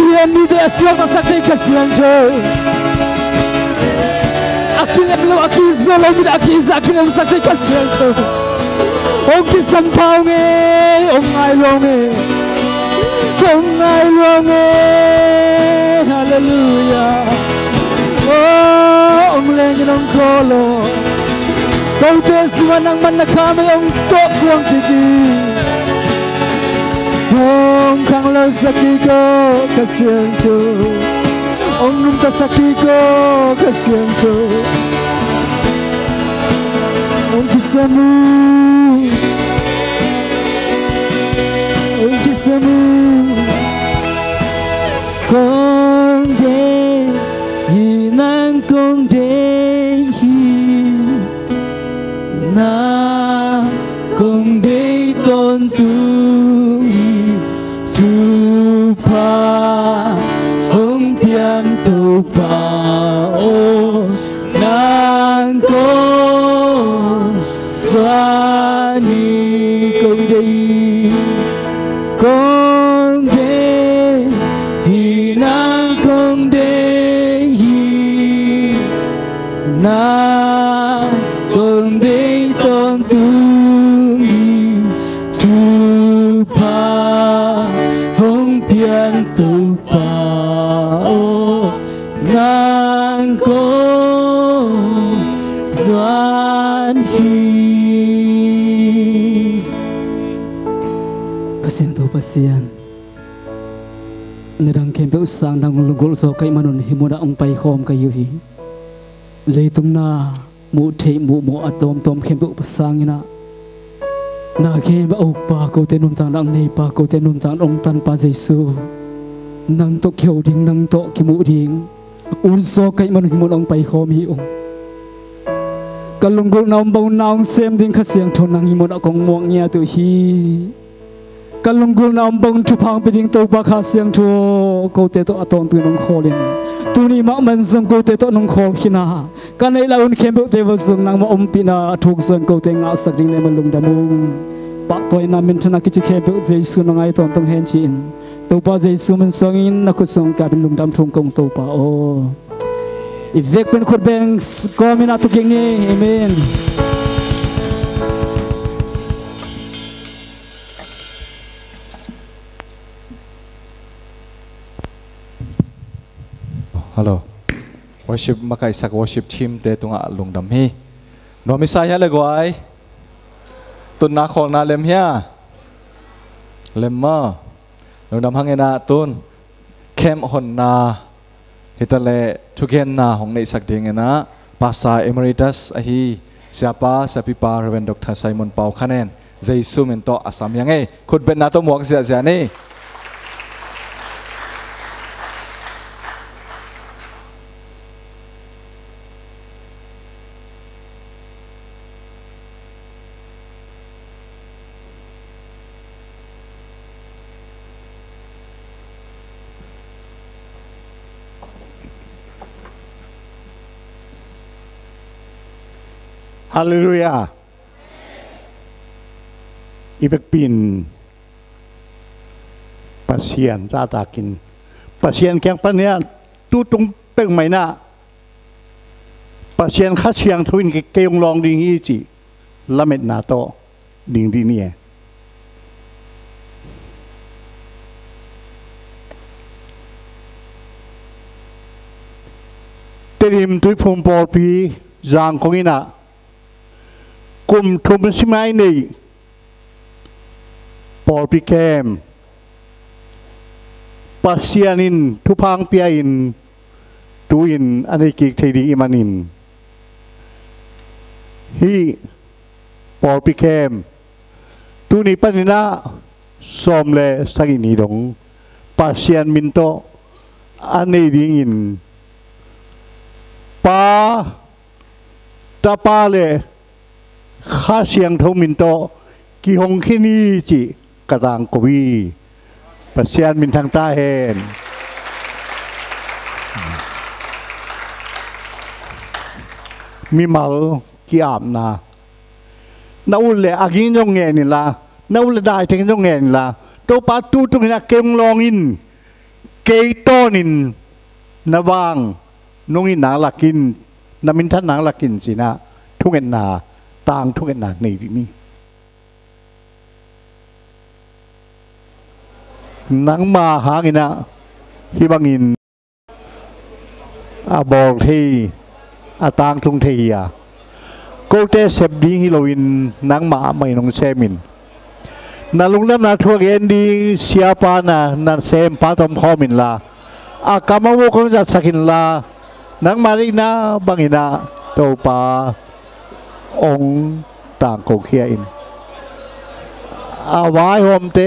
Akian ni dia siang sakit kasihan jo. Akian lo akizo lo bida akiza akian sakit kasihan jo. Ông kisampau nge, ông ai lo nge, ông ai lo nge, hallelujah. Oh, ông lên cái ông kholo. Câu tên xưa năng man na kami ông tốt quang kiki. Ông khang lo sakiko kasihan jo. Ông nung ta sakiko kasihan jo. Ông kisamu. Ông kisamu. Con đê hi nang con đê hi na con đê tôn tu tu pa ông pian tu pa o nang con xóa ni con đê con đê hi nang con đê hi na con đê tôn tu tu pa hong pian tu pa o nang con doan hi kasihan tu pasian nedang kempe usang nang lugol so kai manun himuna ang pai khom kayu hi leitung na mu the mu atom tom kempe upasang ina na kempe upa ko tenun tang nang nei pa ko tenun tang ong tan pa Jesu nang to kheu ding nang to kimu ding un so kai manun himun ang pai khom hi ong kalunggul naum bau naung sem ding khasiang thon nang himun akong muang nya tu hi kalunggul naum bang thupang piding to ba khasiang tho ko te to atong tu nong kholin tuni ma man sang ko te to nong khol khina kanai laun khembe te wa sung nang ma ompina thuk sang ko te nga sak ding le malung damung pa toy na min thana kichi khembe Jesu nang ai ton tong hen chin to pa Jesu man sangin na ko song ka bin lung dam thong kong to pa o ivek pen khot beng ko mina tu king ni amen. Hello, worship makai sak worship team te tunga lungdam hi. No misaya le guai. Tun na khol na lem hia. Lem ma. Lungdam hangena tun. Kem hon na. Hitale tugen na hong nei sak ding na. Pasa emeritus ahi. Siapa sapipa Reverend Dr. Simon Pau Khanen. Jesu mento asam yang ei. Khut ben na to muak sia ni. Hallelujah. Ibig pin pasien sa takin. Pasien kyang panya tutung peng mai na. Pasien kha siang thuin ke keyong long ding hi chi. Lamet na to ding di ni. Terim tui phom por pi jang kongina. Kum thum simai nei por pi kem pasianin thupang piain tuin aniki thedi imanin hi por pi kem tuni panina somle sagini dong pasian minto anei dingin pa tapale khá siang thâu min to ki hong khi ni chỉ cả tàng cổ vi và xian min thang ta hen mi mal ki am na na ule agin jong nghe ni la na ule dai theng jong nghe ni la to pa tu tu na kem long in เกยโตนินนวางนงอินหนังลักกินนามินทันหนังลักกินสินะทุกเอ็นนาต่างทุกเอ็นนาในที่นี้หนังมาหากินนะฮิบังอินอาบอกที่อาต่างทุงเทียก็เตเสบดิ้งฮิโลวินหนังมาไม่นงเซมินนาลุงน้ำนาทัวเกนดีเสียปานะนาเซมปาตอมคอมินลาอากามาวุคงจัดสกินลานังมารินาบังอินาโตปาองต่างโกเคียอินอาวายโฮมเต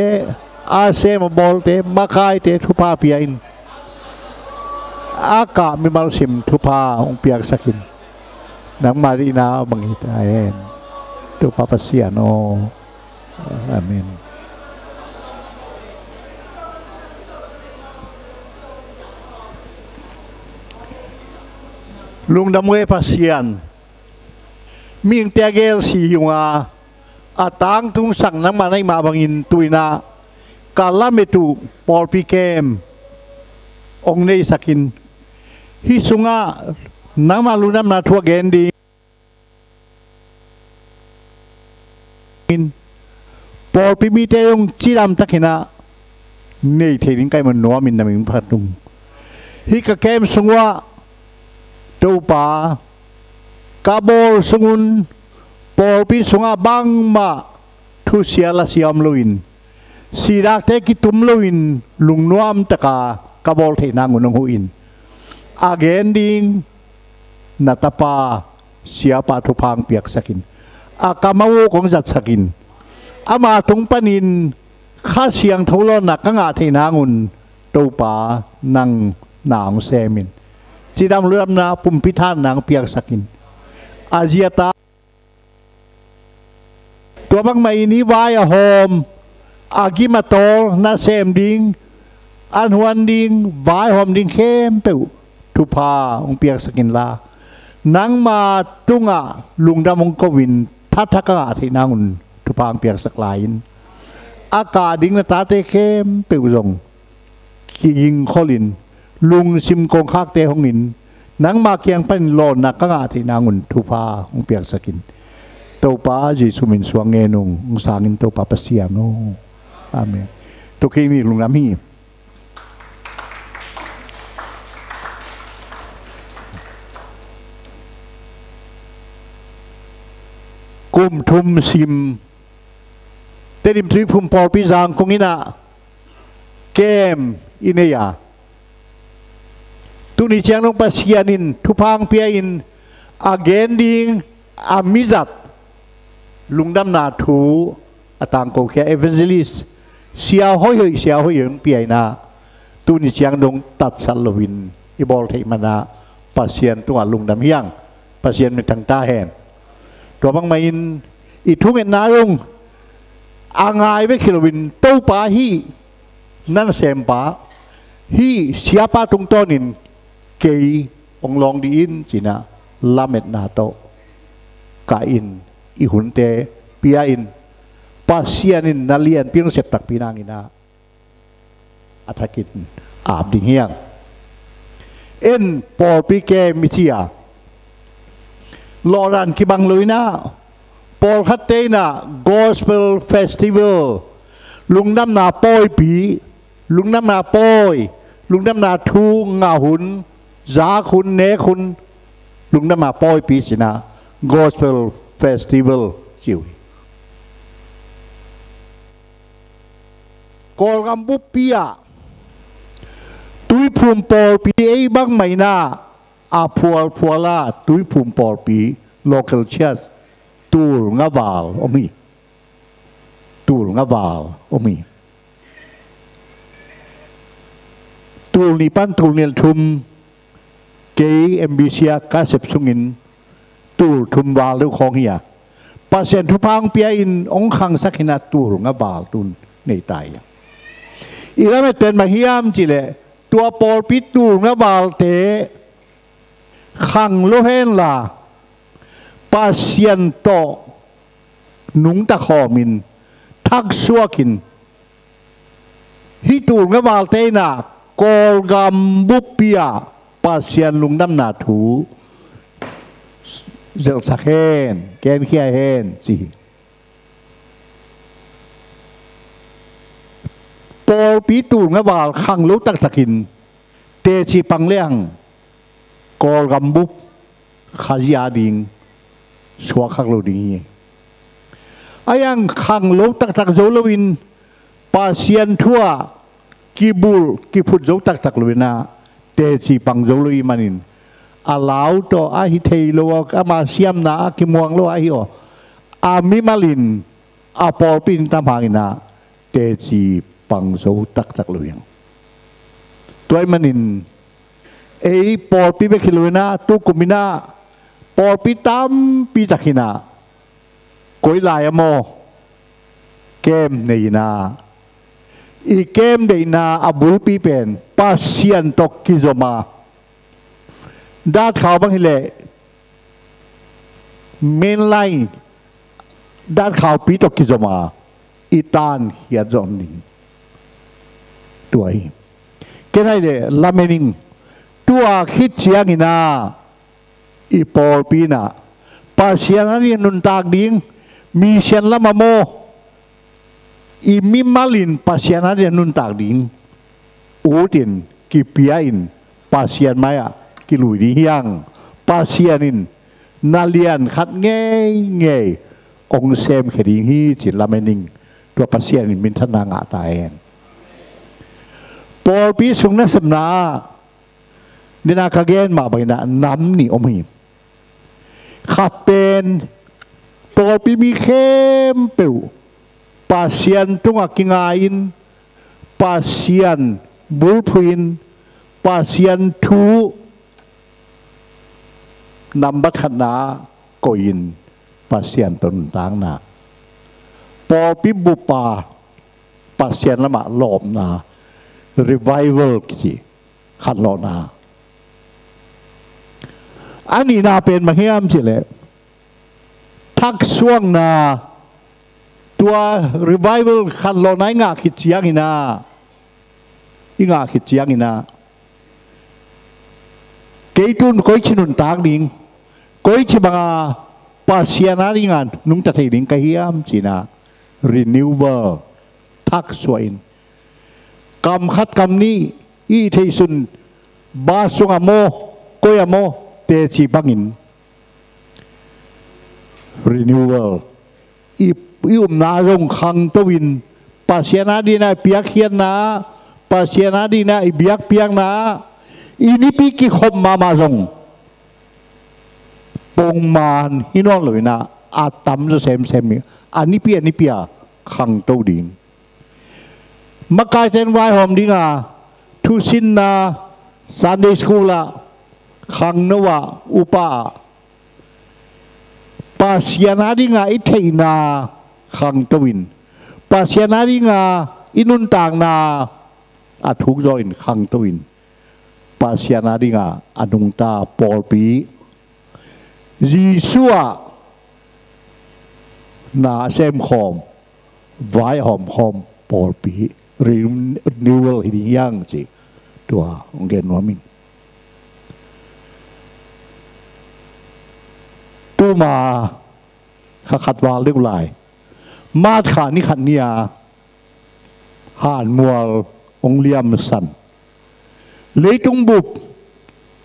อาเซมบอลเตมาคายเตทุพาเปียอินอากามิมัลซิมทุพาองเปียกสกินนังมารินาบังอิตาเอนโตปาปัสเซียโนอาเมนลุงดำเวพัสยันมีเตียเกลสีหัวอาตังทุงสังนังมาในมาบังอินตุยนากาลาเมตุปอลปิเกมองเนสักินฮิสุงะนังมาลุนำนาทัวเกนดีปอลปิมีเตยงจีดำตะกินะเนยเทนิงไกมันนัวมินนามิงพัดตุงฮิกะเกมสุงวะตูปากาโบลสุงุนปอลปิสุงะบังมาทุเสียละเสียมลุยนสีรักเทกิตุมลุยนลุงนวมตะกากาโบลเทนางุนงหูอินอาเกนดิงนัตปาเสียปาทุพังเปียกสกินอากามาวูของจัดสกินอามาตุงปนินข้าเสียงทุลนักกังอาเทนางุนตูปานังนางเซมินจีดำเลื่อมนาปุ่มพิธานนางเปียกสกินอาเจียตาตัวบางไม่นี้วายโฮมอากิมาโตนาเซมดิงอันหวนดิงวายโฮมดิงเข้มเปวทุพาองเปียกสกินลานังมาตุงะลุงดำมงกวินทัดทักกะที่นางุนทุพาองเปียกสกลายนอากาศดิงนาตาเตเข้มเปวรงกิยิงคอลินลุงซิมกงคากเตหงนินนังมาเกียงเป็นโลนักกะที่นางุนทุพาองเปียกสกินโตปาจิสุมินสวงเงนุงองสางินโตปาปเสียโนอาเมนตุกีนี่ลุงน้ำฮีกุมทุมซิมเตดิมทรีพุมปอลปิจางคงอินะเกมอินเนียตุนิเชียงลงปัสยานินทุพังเปียอินอาเกนดิงอามิจัดลุงดำนาทูอาตังโกเคียเอเวนเจลิสเสียห้อยเสียห้อยเปียนาตุนิเชียงลงตัดสัลวินอิบอลเทมานาปัสยานตัวลุงดำเฮียงปัสยานในทางตาแหนตัวบางไม่อินอีทุกเอ็นนาลงอ่างายเวคิลวินโตปาฮีนั่นเซมปาฮีเสียปาตุงต้นินเกยองลองดีอินสินะลาเมตนาโตกาอินอีหุนเตปียอินปัสยานินนาเลียนเพียงเสพตักปีนางอินาอัฐกินอาบดิ่งเฮียงเอ็นปอปีเกมิเชียลอรันคิบังลุยนะปอลคัตเตนะ Gospel Festival ลุงน้ำนาปอยปีลุงน้ำนาปอยลุงน้ำนาทูงาหุนจาคุณเนคุณลุงน้ำนาปอยปีสินะ Gospel Festival จิวกอลกัมบุปปียตุยภูมิปอลปีไอ้บังไม่นาอาพัวลาตุยภูมิปอลปี local church ตูลงาบาลอมีตูลงาบาลอมีตูลนิปันตูลเนลทุมเกย์เอ็มบีเซียกาเซปสุงินตูลทุมวาลของเฮียปัสเซนทุพังเปียอินองคังสักนาตูลงาบาลตุนในไตอีแล้วไม่เป็นมาเฮียมจิเลตัวปอลปิตูลงาบาลเตขังโลเฮนลาปาเซียนโตนุงตะขอมินทักซัวกินฮิตูงะบาลเตนา กอลกัมบุปยาปัสยันลุงดำนาทูเจลสักเฮนแกนเขียเฮนจีปอลปีตูงะบาลขังลุตักตะกินเตชีปังเลียงกอลกัมบุปขายาดิงชัวขักโลดีอายังขังลุตักตักโจลวินปัสยันทั่วกิบุลกิพุดโจตักตักโลวินาเตชีปังโจลวิมันินอาลาวโตอาฮิเทโลอามาเซียมนากิมวงโลอาฮิโออามิมาลินอาปอลปินตามหางินาเตจีปังโซตักตักลุยงตัวมันนินปอลปิเบคิลุยนาตุกุมินาปอลปิตามปิตักินากุยลายโมเกมเนยนาอีเกมเดนาอับุลปีเป็นปัสเซียนตกกิโซมาด้านข่าวบางทีเลยเมนไลน์ด้านข่าวปีตกิจมาอีตานเฮียจอมนิงตัวเองแค่ไหนเลยลาเมนิงตัวคิดเชียงินาอีปอลปีน่ะปัสเซียนนั้นนุนตากดิ้งมีเชียนละมาโมอีมิมาลินปัสเซียนนั้นนุนตากดิ้งอูตินกิเปียอินปัสเซียนไหมอ่ะกิลุยดียังปัสเซียนินนาเลียนขัดเงยองเซมเขดิงฮีจิลาเมนิงตัวปัสเซียนินมินทนางอาตายเองปอลปีสุงนัสนาเนนาคาเกนมาไปนะน้ำนี่อมหิมขัดเป็นปอลปีมีเข้มเปิวปัสเซียนตุงกิงาอินปัสเซียนบุลพินปัสเซียนทูนำบัตรขนาโกยินปัสเซียนตนต่างนาปอปิบุปาปัสเซียนละมาหลอมนา revival กิขัดหลอนาอันนี้นาเป็นมาเฮียมสิเลยทักช่วงนาตัว revival ขัดหลอนายงาขิดเจียงอินาอีงาขิดเจียงอินาเกยตุนก้อยชินุนตากดิ่งก้อยชิบังอาปัสยานาดิ่งานนุ่งตะเทดิ่งกะเฮียมจีนา renewal ทักสวยกำคัดกำนี้อีเทสุนบาสุงอโมก้อยอโมเตจิบังอิน renewal อีอุมนารงคังตวินปัสยานาดีนาเปียกเขียนนาปัสยานาดีนาอีเบียกเปียกนาอีนี่ปีกิคมมาส่งปงมานฮินองเลยนะอาตัมจะเซมอันนี้เปียขังโตดิ่งมากายเทนไวหอมดิ่งทุสินนาซันเดย์สคูล่าขังนวะอุปาปัสยานาดิ่งอิเทนาขังโตวินปัสยานาดิ่งอินุนต่างนาอาทุกจอยขังโตวินปัสยานาดิ่งอนุงตาปอลปียีสัวนาเซมคอมไว้หอมปอลปีริมนิวเวลฮิดิยังสิตัวองเกนวามิงตู้มาขัดวาลเรียกลายมาดขานิขันเนียห่านมัวองเลียมสันเลยตุงบุบ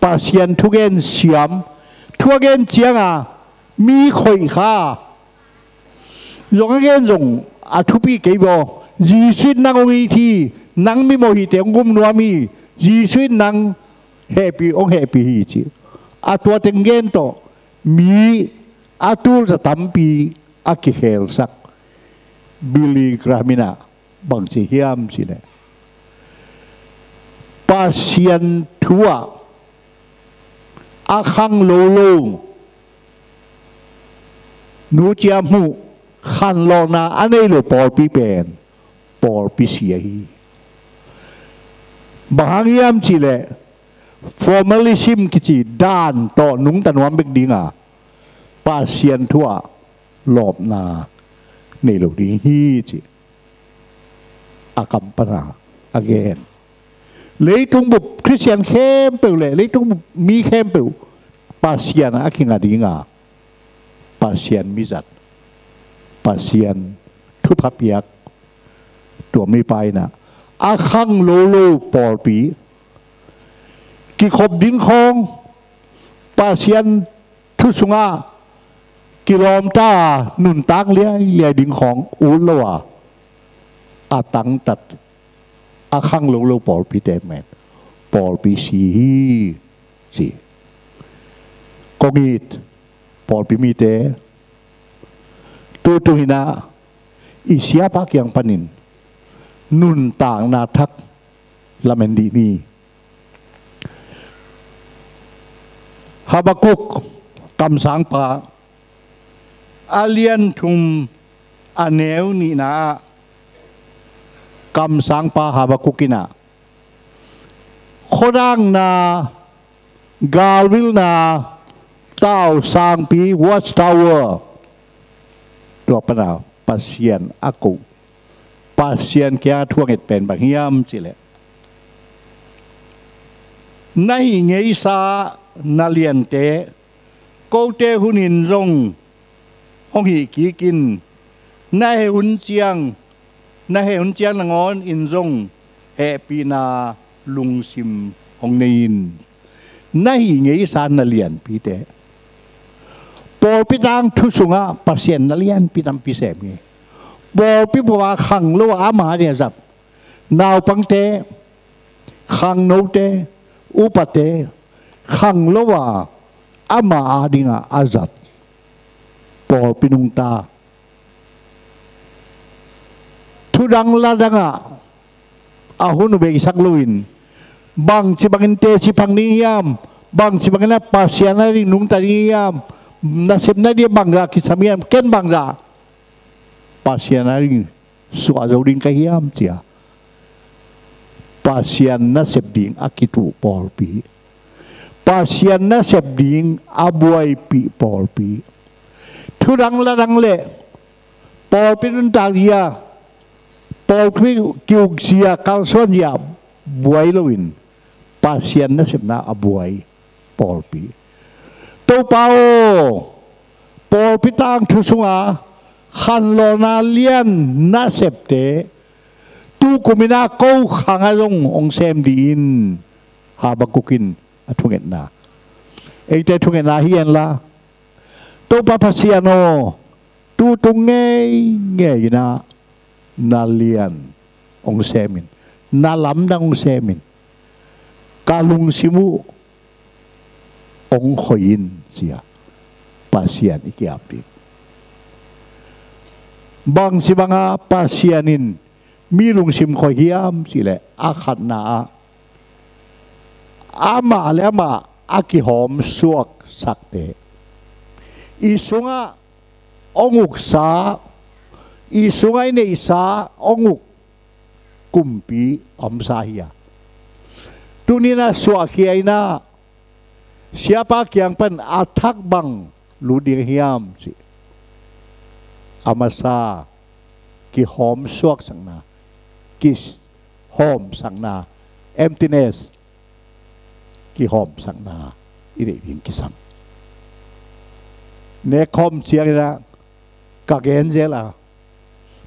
ปัสยันทุกเกนเสียมทุกเกนเจียงมีข่อยข้าลงเกนลงอาทุปีเก็บยีสุดนังองอีทีนังมีโมหิเตงกุมนัวมียีสุดนังแฮปปี้องแฮปปี้ฮีจีอาตัวเตงเกนโตมีอาตูลจะตั้มปีอากิเฮลสักบิลีกรามินาบางสิเฮียมสิเนี่ยปัสยันทัวอาคังโลโลนูเจียมูขันลอนาอันนี้เลยปอลปีเป็นปอลปีเสียฮีบางยามจีเลยformalism กิจด้านต่อนุ่งตันวันเบกดิงปัสยันทัวหลบนาในโลกนี้ฮีจีอากัมปนา again เลยตรงบุบคริสเตียนเข้มเปล่าเลยตรงบุบมีเข้มเปล่าปาเซียนอาคิงาดีงาปาเซียนมิจัดปาเซียนทุพเปียกตัวไม่ไปนะอาคังโลโลปอลปีกิขบดิ้งคองปาเซียนทุสุงากิโลมตาหนุนตังเลี้ยดิ้งของอุลวะอาตังตัดอาคังโลโลปอลปีเตมนปอลปีสีกงีดปอลปีมีเตตัวตุหินาอิเสียปักยังปนินนุนต่างนาทักละเมนดีนีฮาบากุกกำสังปาอาเลียนทุมอเนวนีนากำสังปาฮาบากุกินาโคดังนากาลวิลนาเต้าสังปีวอชทาวเวอร์ตัวปนาปัสเซียนอากูปัสเซียนแก่ทั่วเงเป็นบางยามจิเลในเงยซานาเลียนเตโกเตหุนินรงห้องหีกีกินในหุ่นเจียงนางอนอินรงเอปีนาลุงซิมห้องนินในเงยซานาเลียนปีเตปอพิดังทุสุงะปัสเซียนนาเลียนพิดำพิเศษนี่บอพิบว่าขังโลอามาเนี่ยจัดนาวปังเตขังโนเตอุปเตขังโลว่าอามาอาดิงะอาจัดปอพินุงตาทุดังลาดังะอาหุนเบกิสักลุยนบางสิบังเตสิพังนิยามบางสิบังนับปัสเซียนนารินุงตานิยามnasib na dia bangga kisamian ken bangga pasien ari suka jauhin kahiam tia pasien nasib ding akitu polpi pasien nasib ding abuai pi polpi thudang ladang le polpi nun tagia polpi kiu sia kalson ya buai loin pasien nasib na abuai polpiตัวเปาปอพิตังทุสุงาขันโลนาเลียนนาเสพเตตูกุมินาโกขังอารงองเซมดีนฮาบากุกินทุเงนาเอเตทุเงนาเฮียนละตัวปาพาเซียโนตูตุงเงยนาเลียนองเซมินนาลำดังองเซมินกาลุงซิมูองขยินเสียปาเซียนอีกอย่างดีบางสิบังอาปาเซียนินมีลุงซิมขยิยามสิแหละอาขันนาอามาแล้วมาอากิหอมสวกสักเดอีสุงาองุกสาอีสุงาในสาองุกกุมปีอมสาฮียตุนีน่าสวกเฮียน่าsiapa yang pen atak bang luding hiam si amasa ki hom suak sang na kis hom sang na emptiness ki hom sang na ire ring kisam ne khom chiang na kagen jela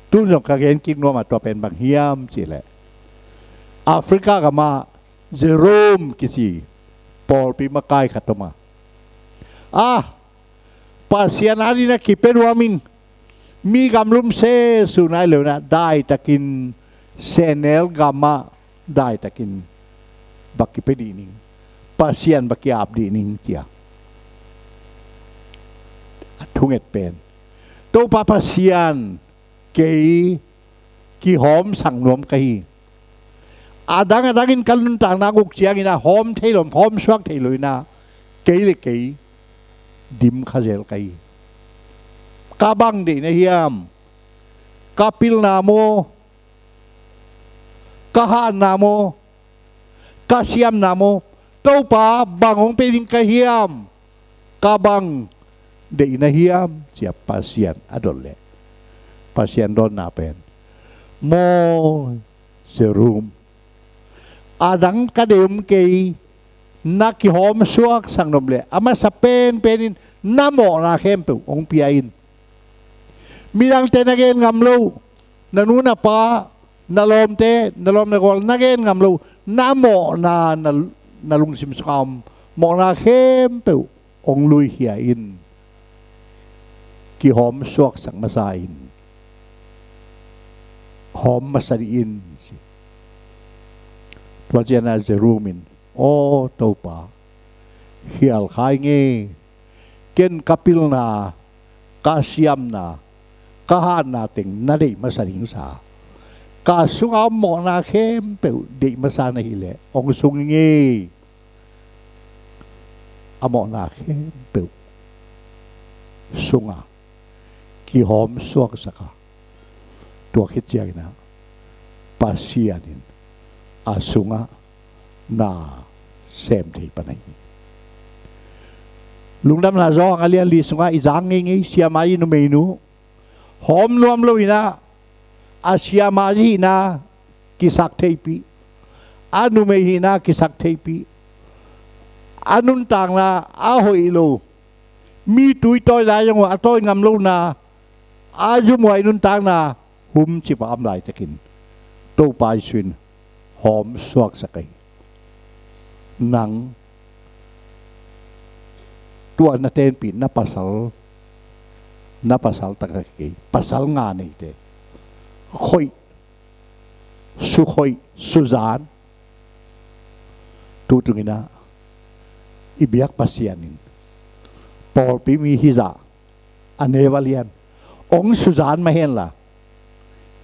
tu no kagen king no ma to pen bang hiam si le Afrika kama Jerome kisi Paul pi makai katoma pasien hari na kipen wamin mi gamlum se sunai leuna dai takin senel gama dai takin baki pedining pasien baki abdi ning tia atunget pen to pa pasien kei ki hom sang nom kai adang-adangin kalun tang naguk chiang ina hom thailom hom swak thailoina kei le kei dim khazel kai kabang de na hiam kapil namo kahan namo kasiam namo to pa bangong peding kahiam kabang de na hiam siap pasien adole pasien don na pen mo serum adang kadem kay nakihom suak sang noble ama sa penin namo na kempe ong piain milang tenagen ngamlo nanuna pa nalom na gol nagen ngamlo namo na nalungsim sukam mo na kempe ong lui hiain kihom suak sang masain hom masariin tuajian Jerumin o topa hial khai nge ken kapil na kasyam na kahan nating nadi masaring sa kasungam mo na kempe di masana hile ong sungi amo na kempe sunga kihom suak saka tua kitjang na pasianin asunga na xem thì panay lungdam na zo ang alian li sunga izangi siamai no menu hom nuam lo ina asiamaji na kisak teipi anu mehi na kisak teipi anun tang na ahoy lo mi tui toy la yang wa toy ngam lo na aju moi nun tang na hum chi pa am lai takin to pai swin hom suak sakai nang tua na ten pi na pasal takaki pasal nga ni te khoi suzan tutungina ibiak pasianin por pi mi hiza anevalian ong suzan mahen la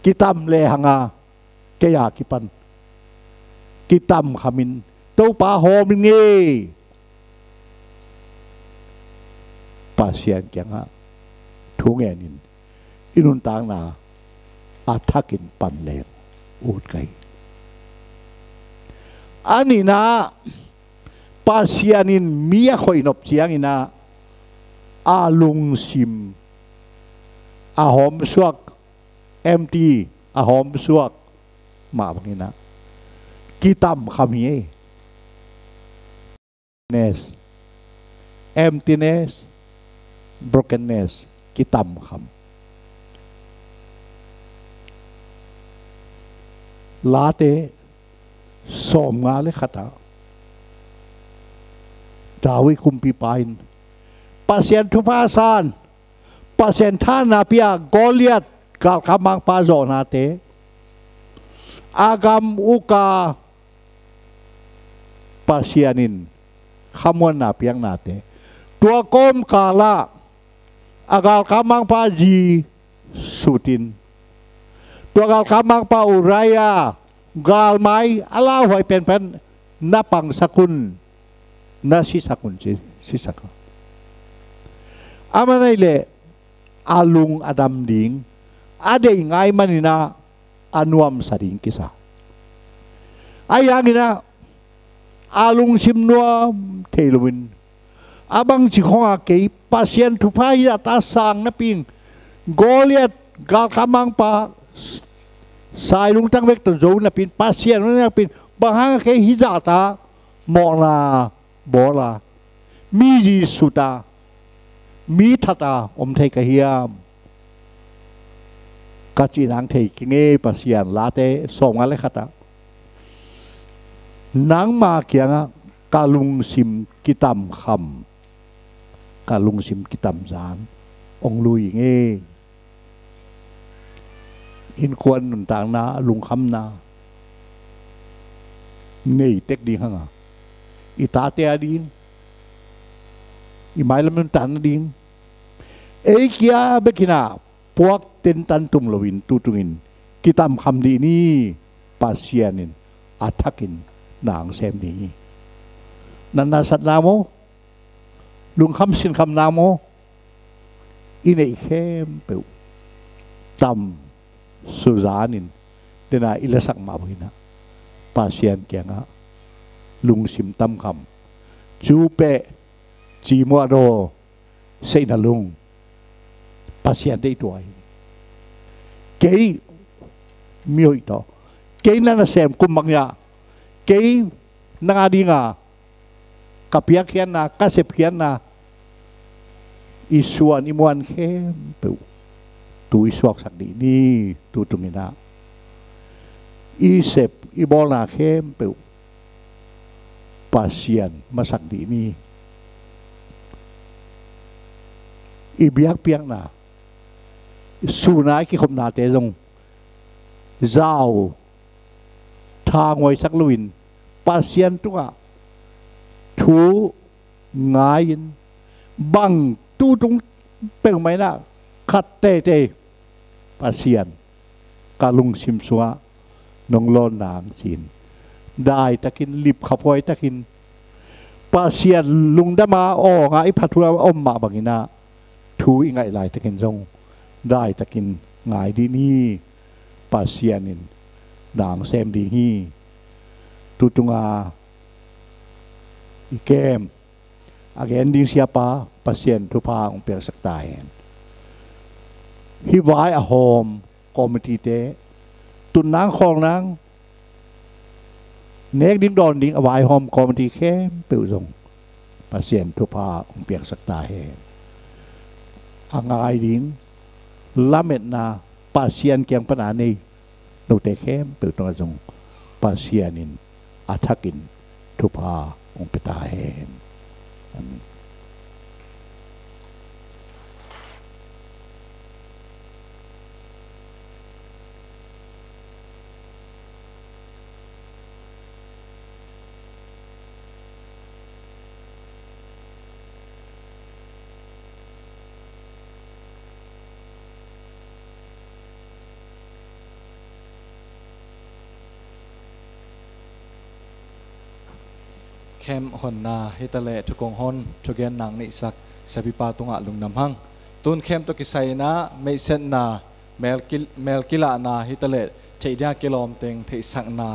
kitam le hanga kaya kipan kitam khamin to pa hom nge pasian kyanga thungenin inun tang na atakin panleng ut kai ani na pasianin mia khoi nop chiang ina alung sim ahom suak empty ahom suak ma bangina kitam khamie emptiness brokenness kitam kham late som nga le khata dawi kumpi pain pasien thupasan pasien thana pia Goliath kal kamang pazo nate agam uka pasianin khamuan na piang nate tua kom kala agal kamang pa ji sutin tua agal kamang pa uraya gal mai ala hoy pen napang sakun na si sakun si sakun amanay le alung adam ding ade ngay manina anuam saring kisa ayangina alung simnua teluin abang chikhoa ke pasien thupai ata sang na ping Goliath gal kamang pa sai lung tang vek to zo na pin pasien na pin bahang ke hijata mo na bola mi ji suta mi thata om thei ka hiam ka chi nang thei kinge pasien late som ale khata nang ma kianga kalung sim kitam kham kalung sim kitam zan ong lui nge in kwan nun tang na lung kham na nei tek di hanga itate adin imailam nun tan din e kia bekina puak tentan tum lowin tutungin kitam kham di ni pasianin atakin nang xem đi nana sat namo lung kham sin kham namo inei khem peu tam suzanin tena ilasak mabina pasien kianga lung sim tam kham chupe chi mo do sei na lung pasien dei tuai kei mioi to kei nana sem kum mangya kay nangadi nga kapiak yan na kasep yan na isuan imuan kem tu iswak sakdi ni tu tumina isep ibol na kem pasien masakdi ni ibiak piak na sunai ki khom na te jong zao thang ngồi sắc luin pasien tu nga thu ngayin bang tu tung peng mai na khat te te pasien kalung sim suwa nong lon nang sin dai takin lip khapoi takin pasien lung dama o nga i phathura om ma bangina thu ingai lai takin jong dai takin ngai di ni pasienin dang sem di hi tutunga ikem again ding siapa pasien tu pa ong per saktai hi vai a home committee te tun nang khong nang nek dim don ding a vai home committee kem peu jong pasien tu pa ong per saktai angai ding lamet na pasien kyang panani no te kem peu to jong pasienin atakin tupa ong petahenเข้มหอนนาฮิตาเลทุกงหอนทุกเกนนางนิสักสบิปาตุงะลุงนำหังตุนเข้มตุกิไซนะไม่เซนนาเมลกิลานาฮิตาเลเจียกิโลมเต็งที่สักนา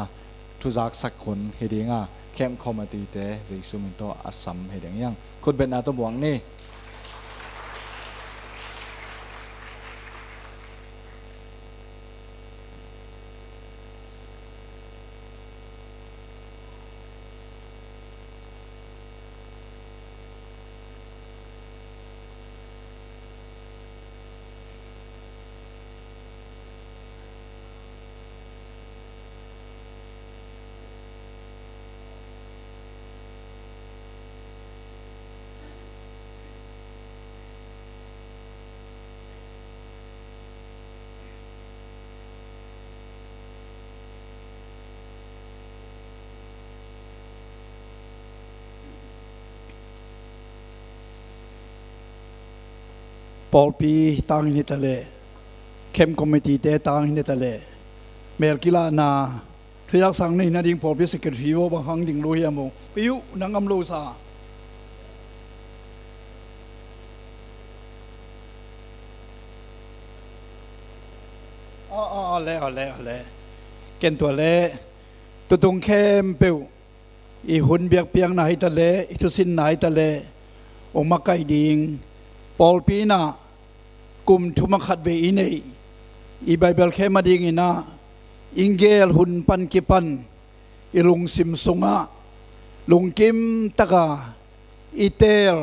ทุจักสักคนเฮดิงะเข้มคอมมาตีเตะใจสุมินโตอัสสัมเฮดิงยังคุณเป็นนาตัวบวงนี่ปอลปีต่างหินทะเลเข้มคอมมิตี้เตต่างหินทะเลเมลกิลานาทยักสังนี่นาดิ่งปอลปีสเกตฟิโอบางครั้งดิ่งลุยามงปิวนังกำลูซาแล้วเกณฑ์ตัวเล่ตัวตรงเข้มเปียวอีหุ่นเบียกเปียงไหนทะเลอีทุสินไหนทะเลอมาไกดิ่งปอลปีน่ะกุมทุมขัดเวอินเออีไบเบิลเข้มาดิ่งอินะอิงเกลหุ่นปันกิปันอีลุงซิมซุงะลุงกิมตะกาอีเตล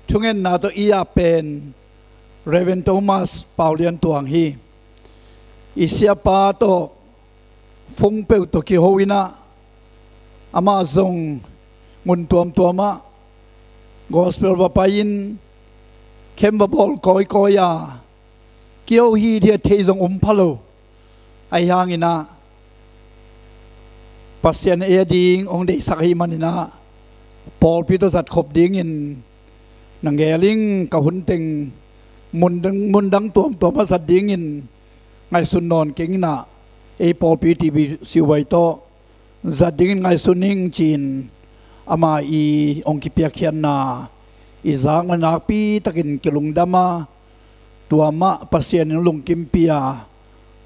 ช่วงนั้นนาตัวอีอาเป็นเรเวนโทมัสเปาเลียนตัวฮีอีเสียปาโตฟงเปวตกิโฮวินะอามาซงงุนตัวมากอสเปลวปายินเข้มบอลคอยยาเกี่ยวฮีเดียเทจงพะโลไอฮางินะปัสยานเอดิงองเดสักฮิมันนะปอลพิโตสัตขบดิงอินนังเกลิงกับหุ่นเต็งมุนดังตัวมาสัตดิงอินไงสุนนอนเก่งนะเอปอลพีทีบีสิวัยโตสัตดิงไงสุนิงจีนอามาอีองกิเปียเขียนนาอีจางมันนักปีตะกินกิลุงดามาตัวมะปัสยานลุงกิมปีย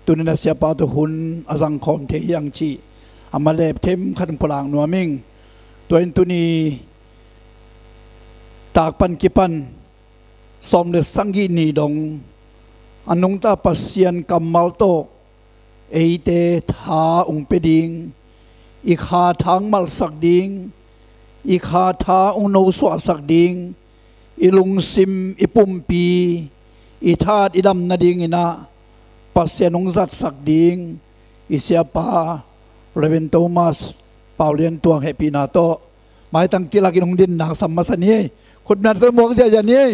ตัวนี้นะเสียปาตุหุนอาจังคอมเทียงชีอามาเล็บเทมขันพลังนัวมิงตัวอินตุนีตากปันกิปันสมเด็จสังกีนีดงอันนงตาปัสยานกัมมัลโตเอเตทาองเปดิง อีขาทางมัลสักดิงอีขาทาองโนสวาสักดิงอีลุงซิมอีปุ่มปีอีธาดอีดำนาดิงอินะปัสเซนงจัดสักดิงอีเสียปาเรเวนโตมัสเป่าเลียนตัวเฮปีนาโตหมายตั้งกิลากินงดินนางสัมมาสนีคนนั้นตัวมองเสียอย่างนี้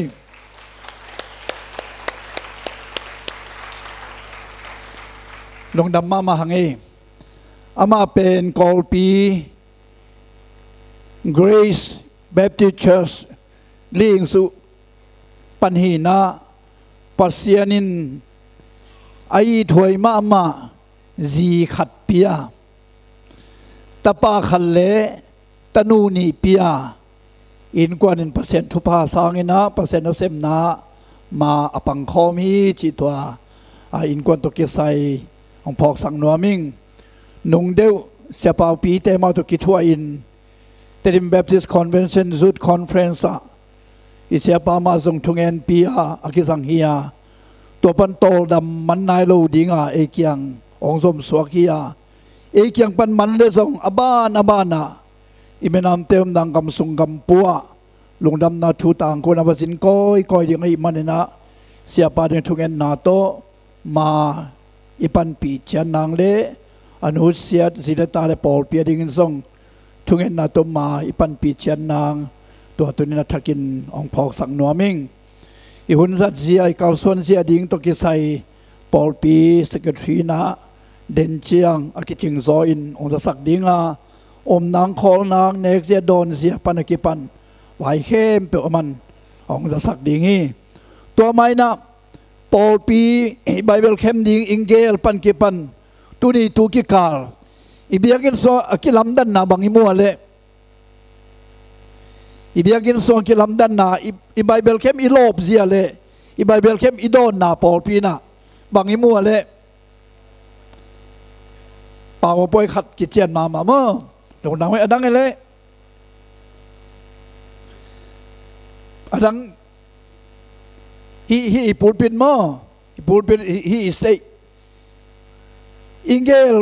ลงดำมาหังเออามาเป็นกอลปี Grace Baptist Church ลิงสุปัญหีนาปัสยานินไอถวยมาจีขัดเปียตะปาขันเลตะนูนีเปียอินกว่า1%ทุพาสางนะ%นะเซมนามาอปังคอมีจิตัวอินกวนตกิไซของพอกสังนัวมิงนุงเดวเสียเปาปีเตมาตกิชัวอินเตดิมแบปติสต์คอนเวนชั่นซูดคอนเฟรนซ์อิเสียปามาส่งทุงเอ็นปีอากิสังเฮียตัวปันโตดำมันนายโลดิงเอเกียงองสมสวกียเอเกียงปันมันเลส่งอบานาอิเมนามเต็มดังกำสุงกำปัวลุงดำนาทูต่างคนอวสินก้อยยังไงมันนะเสียปาเดนทุงเอ็นนาโตมาอีปันปีเชียนนางเล่อนุเสียสิเลตาเลปอลเปียดิงินส่งทุงเอ็นนาโตมาอีปันปีเชียนนางตัวนี้นัทักินองพอกสังนัวมิงอีหุ่นสัตเสียอีกาลส่วนเสียดิ่งตกิไซปอลปีสเกตรีนาเดนเชียงอากิจิงโซอินองสักดิ่งอมนางคอลนางเนกเสียโดนเสียปันกิปันไหวเข้มเปอมันองสักดิ่งนี้ตัวไม่นะปอลปีไบเบิลเข้มดิ่งอิงเกลปันกิปันตุนีตุกิกาลอีเบียกินโซอากิลำดันนาบังอิมัวเลอีเบียกินโซอากิลำดันนาอีไบเบิลเข้มอีโลบเสียเลอีไบเบิลเข้มอีโดนนาปอลปีนะบังอิมัวเลป่าวป่วยขัดกิจเจียนมาเมื่อหลวงนางไว้อดังไงเลยอดังฮีปูดเป็นมั่อปูดเป็นฮีสเตอิงเกล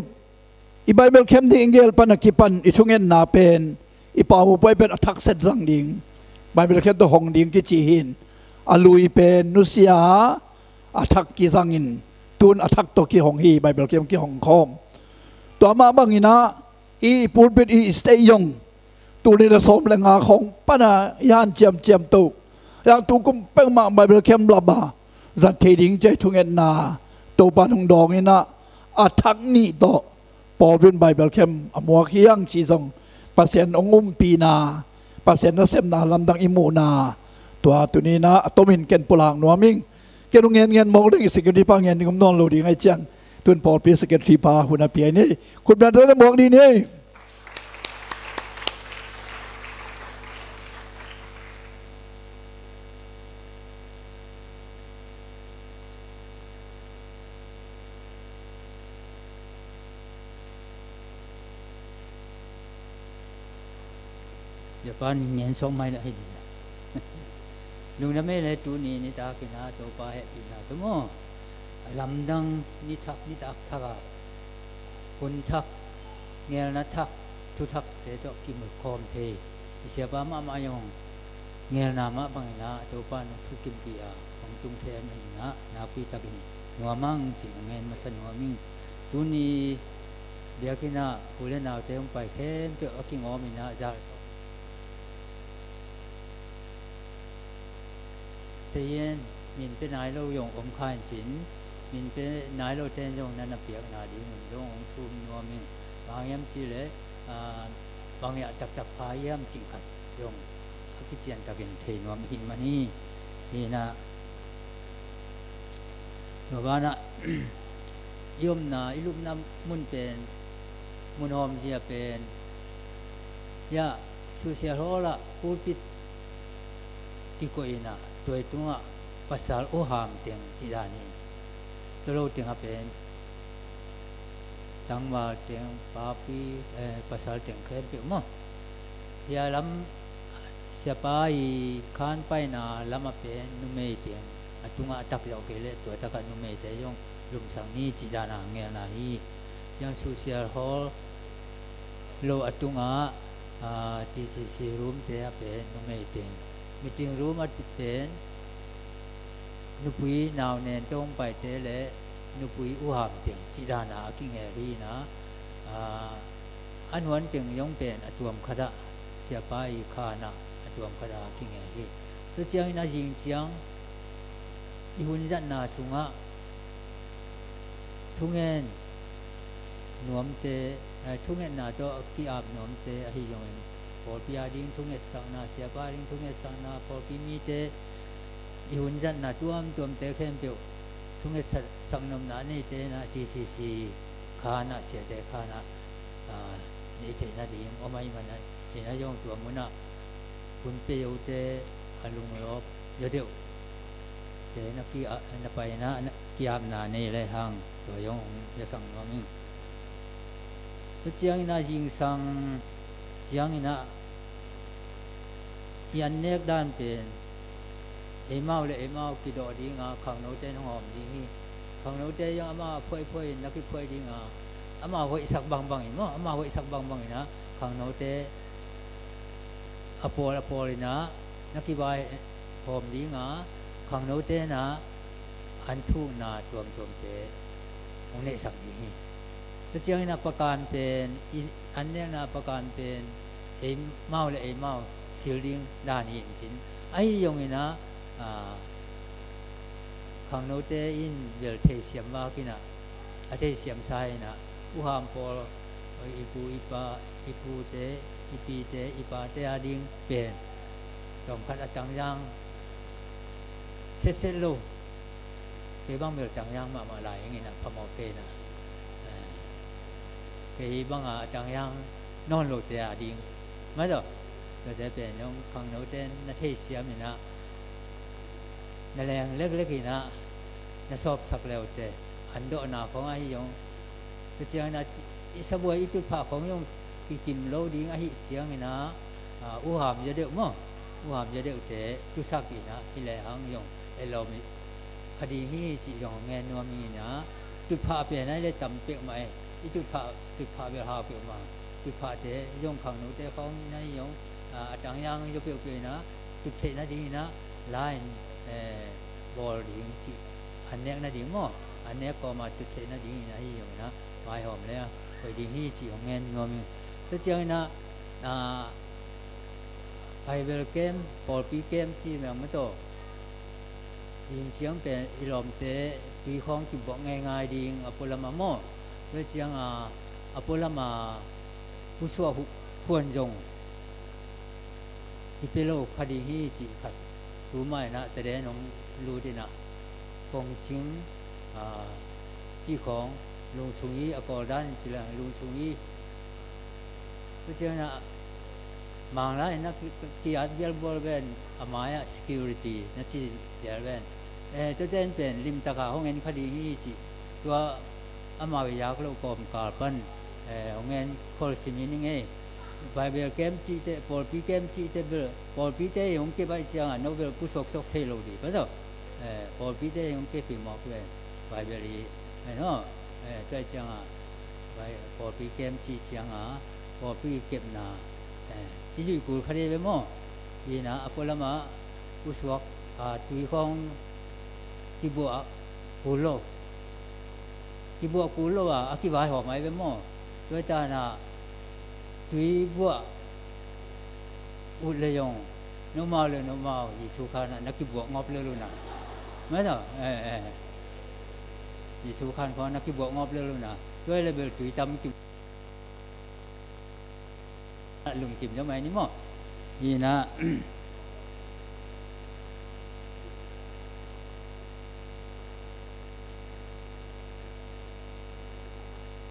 อีไบเบิลเข้มที่อิงเกลปันกิปันอีช่วงเงินนาเป็นอีป่าวป่วยเป็นอัทักเซตสังดิงไบเบิลเข้มตัวหงดิงกิจีหินอลุยเป็นนุสยาอัทักกิสังอินตูนอัทักตัวกิหงฮีไบเบิลเข้มกิหงคอมตัวมาบางอินะอีปูนเป็นอีสเตยงตัวนี้ละสมแรงงาของปนายานเจียมตุอย่างตัวกุมเป้งมาไบเบิลเข้มลาบาจัดเทดิงใจทุงเอ็นนาตัวปานงดองอินะอัทักนี่โตปอเป็นไบเบิลเข้มอมัวขี้ยังชีซง%องุมปีนา%นะเซมนาลำดังอิมูนาตัวนี้นะตัวมินเกนปุลางนัวมิงเกลงเงินมองเรื่องสิ่งที่พังเงินกำนอนโลดีไงเจียงตุนปอลปีสเกตฟีพาหุ่นเปียนี่คุณเป็นตัวมองดีนี่อย่าป้านเงินส่งไม่ได้ดีลุงนั่นไม่เลยตัวนี้นี่ตากินหาตัวปลาเห็ดกินหาตัวมั้งลำดังนี่ทักนี่ตักทักคนทักเงี้ยนะทักทุทักเดี๋ยวจะกินหมดคอมเทเสียป้ามาโยงเงี้ยนะมาบางนะตัวป้าทุกินปีของจุงเทนนี่นะนาปีตะกินหัวมั่งจิงเงินมาสนุวมิ่งตัวนี้เบียกินนะผู้เล่นเอาเต็มไปแค่เพื่อกินงอมินะจ้าเสียนมินเป็นนายเรายงอมคานจินมินเป็นนายเราเต้นยงนั่นเปียกนาดีมันยงทุ่มนัวมิงบางยามจีเลยบางอย่างตักพายยามจิงขัดยงกิจเจียนตะเป็นเทนัวมิงมานี่นะหนูว่านะยมนะอิลุมน้ำมุนเป็นมุนหอมเสียเป็นยาสุเสียโรละพูดปิดที่กุยนะตัวตัวภาษาอุหามเตียงจีรานีตัวเราเตียงเป็นดังมาเตียงปาปีภาษาเตียงแค่เปียมั้งยาลำเสียไปขานไปนาลำมาเป็นนุ่มเมเตียงตุงอาตักจะโอเคเลยตัวตักนุ่มเมเตียงลุงสังนี้จีรานาเงียนาฮียังสุเสียฮอล โลอตุงะTCC room เตะเป็นนุเมติงmeeting room อัดเป็นนุปุยนาวเนนตรงไปเตะเลยนุปุยอุหามติงจิดานากิงเอรีนะอันวันจึงยงเป็นอตัวมขดาเสียไปขานะอตัวมขดากิงเอรีตัวเจียงน่าจริงเจียงอีหุ่นจันนาสุงะทุ่งเงินนวมเตทุ่งเงินนาโตกีอาบนวมเตอหิยงพอพิอาดิ้งทุ่งเงินสังนาเสียไปดิ้งทุ่งเงินสังนาพอพิมีเตอีหุ่นจันนาตัวมเตเข้มเปียวทุ่งเงินสังนมนานี่เตนะ TCC ขานะเสียเตขานะนี่เทนะดิ้งอไม่มันเห็นยงตัวมุนะคุณเปียวเตอลุงลบเดี๋ยวเตนักกีนักไปนะกีอาบนานี่เลยหางตัวยงจะสั่งว่ามึงก็เจียงน่ายิงสั่งเจียงน่ะยันเนกด้านเป็นเอเมาเลยเอเมากิโดดีงาขังโนเตนหอมดีนี่ขังโนเตยังอามาพ่อยนักกีพ่อยดีงาอามาพ่อยสักบางอีกมั้งอามาพ่อยสักบางอีกนะขังโนเตอโปเลยนะนักกีบายหอมดีงาขังโนเตนะอันทุ่งนาตัวมเตองเนสักดีก็เจียงนาประการเป็นอันเนี้ยนาประการเป็นเอเมาเลยเอเมาสิลิงด้านนี้จริงไอ้ยงนะขังโนเตอินเวลเทเซียมว่ากินะอาเทเซียมไซนะอุหามพออีปูอีปาอีปูเตอีปีเตอีปาเตอาดิงเป็นตองพัดตังยังเสร็จลูกเกี่ยบางเมื่อตังยังมาลายอย่างนี้นะพมอเกนะเกี่ยบางตังยังนอนหลุดเดียดิ้งไม่ต่อเราจะเป็นยงขังโนเตนนาเทเซียมนะนั่นแรงเล็กๆนะน่าชอบสักแล้วแต่อันโดนาของไอ้ยงก็เจียงนะอิสบุยอิตุภาของยงกิมโลดิ้งไอ้เจียงนะอุหามจะเดือดมั้งอุหามจะเดือดแต่ตุสักอีนะที่แหลงยงไอ้เราคดีที่จียงเงินนัวมีนะตุภาเปลี่ยนได้เลยต่ำเปียกไหมอิตุภาเปลี่ยนหาเปียกมาตุภาแต่ยงขังโนเตของนั่นยงต่างยังจะเปียกนะตุเทนะดีนะไลน์บอลดิ้งจีอันเนี้ยนะดิ้งมั้งอันเนี้ยก็มาตุเทนะดีนะที่อย่างนะไปหอมเลยไปดิ้งที่จีของเงินนัวมีแต่เจ้านะไอเวลเกมบอลปีเกมจีแมงไม่โตยิงเสียงเป็นอิลอมเตปีของที่บอกง่ายๆดิ้งอพอลมาโม่ด้วยเสียงอพอลมาผู้ชั่วผู้ควรจงที่เป็นโลกคดีที่จีขัดรู้ไหมนะแต่เดี๋ยวน้องรู้ดีนะคงจริงจีของลุงชุงยี่อกอด้านจีหลังลุงชุงยี่ก็เจ้านะมางแล้วนะที่อาจเบียร์บอลเป็นอามาย security นั่นจีเจ้าเป็นตัวเด่นเป็นริมตะขาห้องเงินคดีที่จีตัวอามาวิยาก็ลูกกรมการปั้นห้องเงินคอร์สมินิ่งเอไปเบลเกมจีเตบอลปีเกมจีเตเบลบอลปีเตยงเก็บไปเจ้าโนเบลผู้สกเทโลดีป่ะจ๊ะบอลปีเตยงเก็บปีหมอกเลยไปเบลีเนาะตัวเจ้าไปบอลปีเกมจีเจ้าบอลปีเก็บนาที่จู่กูคดีไปมั้งยีน่ะอพอลมาผู้สกตุยของที่บัวกูโลที่บัวกูโลอธิบายหอมไหมไปมั้งด้วยตาหน้าตุยบัวอุดเลยยงโนมาเลยโนมายิสุขานะนักกีบัวงอบเลยลูนะไม่ต่อยิสุขานเขานักกีบัวงอบเลยลูนะด้วยเลเวลตุยตำกิลุงกิมจะไหมนี่มั้งยีนะ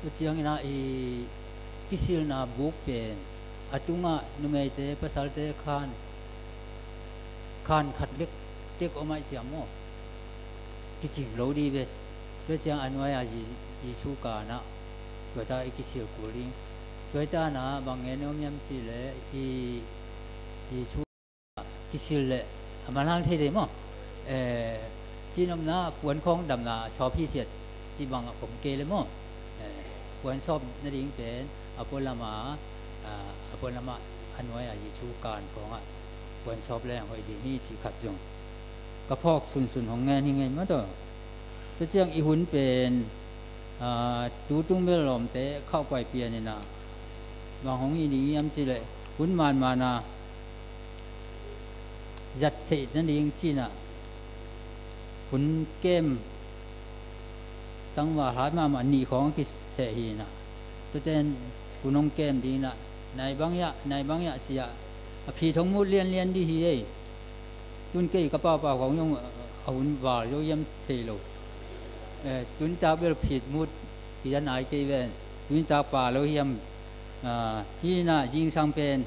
ก็เจียงนะกิสิลนาบุกเป็นอตุงะนุเมเตภาษาเตคานขัดเล็กเด็กออกมาเจียมโมกิจิโลดีเบด้วยเจียงอันว่ายิสุกานะตัวตากิสิลกูลิงตัวตานะบางเงินอมยำจีเลยยิสุกิสิลเลยมาล้างเทเดมั้งจีนอมนะปวนของดำนาชอบพี่เทียดจีบังผมเกเลยมั้งควรชอบนั่นเองเป็นอพอลมา ปนละมาอันไว้ยิชูการของปนซอบแรงหอยดีนี่จีขัดจงกระพอกสุนของงานยังไงมาต่อจะเจียงอีหุ่นเป็นดูตุ้งเบลลมเตะเข้าไปเปียนี่นะบางของอีนี้ย้ำจีเลยหุ่นมานาจัดเทนั่นเองจีน่ะหุ่นเกมตั้งว่าหามาหนีของกิเสหีน่ะตัวเต้นหุ่นน้องเกมดีน่ะในบางยะจีอะผีทงมุดเลียนดีฮีตุนเกยกระเป๋าของยงหุ่นวาโยยำเทโลตุนตาเบลผิดมุดที่จะไหนเกยเวนตุนตาป่าโลยำฮีน่ะยิงสังเป็น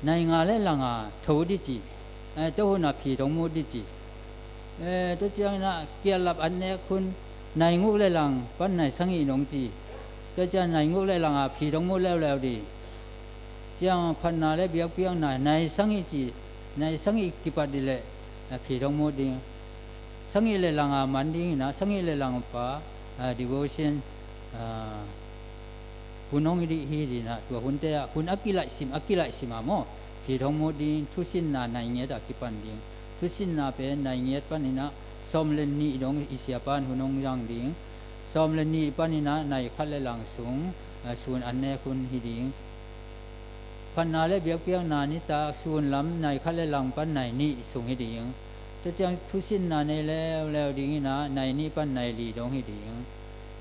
ในงานเล่นหลังทูดิจีตัวหุ่นผีทงมุดดิจีตัวเจ้าน่ะเกี่ยวกับอันนี้คุณในงูเล่นหลังปั้นในสังอีนงจีตัวเจ้าในงูเล่นหลังผีทงมุดแล้วดีเจ้าพันนาเล่เบียกเพียงในสังอีจีในสังอีกิปัดดิเลผีทงมุดดิสังอีเล่นหลังมันดินะสังอีเล่นหลังป่าdevotion คุณน้องดีฮีดีนะตัวคุณเตะคุณอักกิไลซิมาโมผีทงมุดดิทุสินนาในเงี้ยตะกิปันดิทุสินนาเป็นในเงี้ยปันนี่นะสมเลนีดงอิเสียปันคุณน้องยังดิสมเลนีปันนี่นะในขั้นเล่นหลังสูงส่วนอันนี้คุณฮีดิพันนาเล่เบียกเพียงนานิตาส่วนล้ำในขั้นเล่นหลังปันในนี่สูงฮีดิแต่จังทุสินนาในแล้วดินะในนี่ปันในลีดงฮีดิ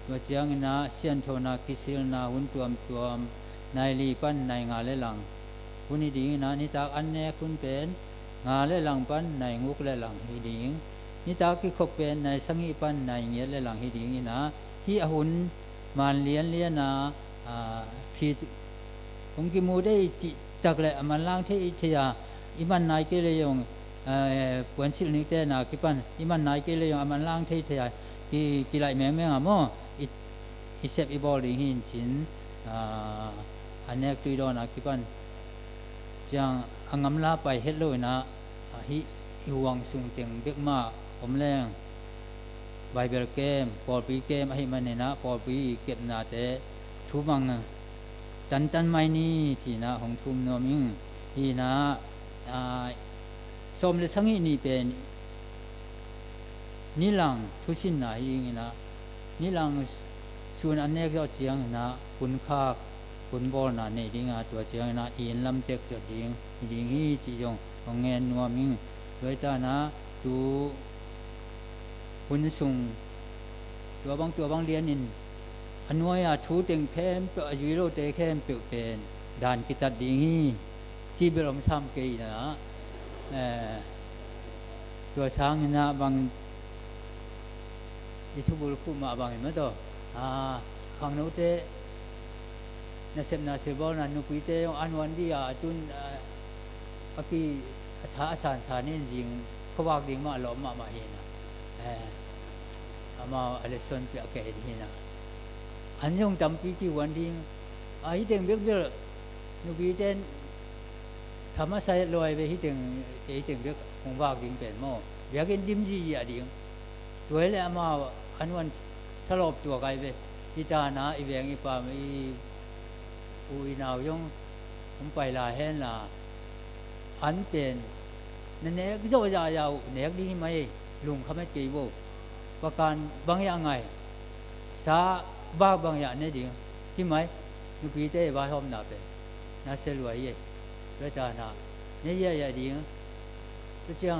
ตัวจังนะเสียนโทนากิสิลนาหุ่นตัวในลีปันในงาเล่หลังคุณฮีดินะนิตาอันนี้คุณเป็นงาเล่หลังปันในงุกเล่หลังฮีดินิตาคิขบเป็นในสังอีปันในเงี้ยเล่หลังฮีดินะที่หุ่นมันเลี้ยนนะผิดผมกิมูได้จิตักเลยมันล่างที่อิทยาอิมันนายเกลียงปวนสิลนิกเตนากิปันอิมันนายเกลียงมันล่างที่อิทยากิไลแมงอ่ะมั้งอิเซฟอีบอลลิหินจินอันนี้ตุยดอนะกิปันจังอังกำลาไปเฮลโลนะฮิวงสุงเต็งเบกมาผมแรงไบเบิลเกมปอลปีเกมให้มันเนี่ยนะปอลปีเก็บนาเตทุบังตันไม่นี่จีนะของทุมโนมิงฮีนะสมเลสังอีนี่เป็นนิลังทุสินนะฮีนะนิลังส่วนอันนี้ก็เจียงนะคุณค่าคุณบอลนะในดิ้งตัวเจียงนะอินลำเต็กสุดดิ้งฮีจีจงของเงินนัวมิงโดยตานะดูคุณส่งตัวบางเรียนนินอันน้อยทูเต็งแค่เปอจุยโรเตแค่เปลเป็นด่านกิตัดดิ้งฮีจีเบลมซ้ำเกยนะตัวช้างนะบางอิทุบุลคุมาบางเห็นไหมตัวขังโนเตนาเซมนาเซบอลนันนุปิเตอันวันดีจุนอากีท้าสารนี่จริงเขาบอกดิ้งมาหลอมมาเห็นมาอเลสันเปียกเห็นที่นะอันยงจำปีกี่วันดิ้งฮิเต็งเบี้ยนุปิเตนทำมาใส่ลอยไปฮิเต็งเบี้ยคงบอกดิ้งเป็นโม่เบี้ยกินดิมซีดิ้งตัวเล่มาอันวันทลบตัวไกลไปที่ตาหนาอีเวียงอีปามอีอุยนาวยงผมไปลาเห็นละอันเป็นนั่นเองก็จะยาวเนกดีไหมลุงเขาไม่เกี่ยวประการบางอย่างไงสาบ้าบางอย่างนี่ดิ้งที่ไหมนุปีเต้บ้าหอมหนาเป็นน่าเสียรวยเย่ด้วยตาหนาเนี่ยเย่ดิ้งก็เจ้า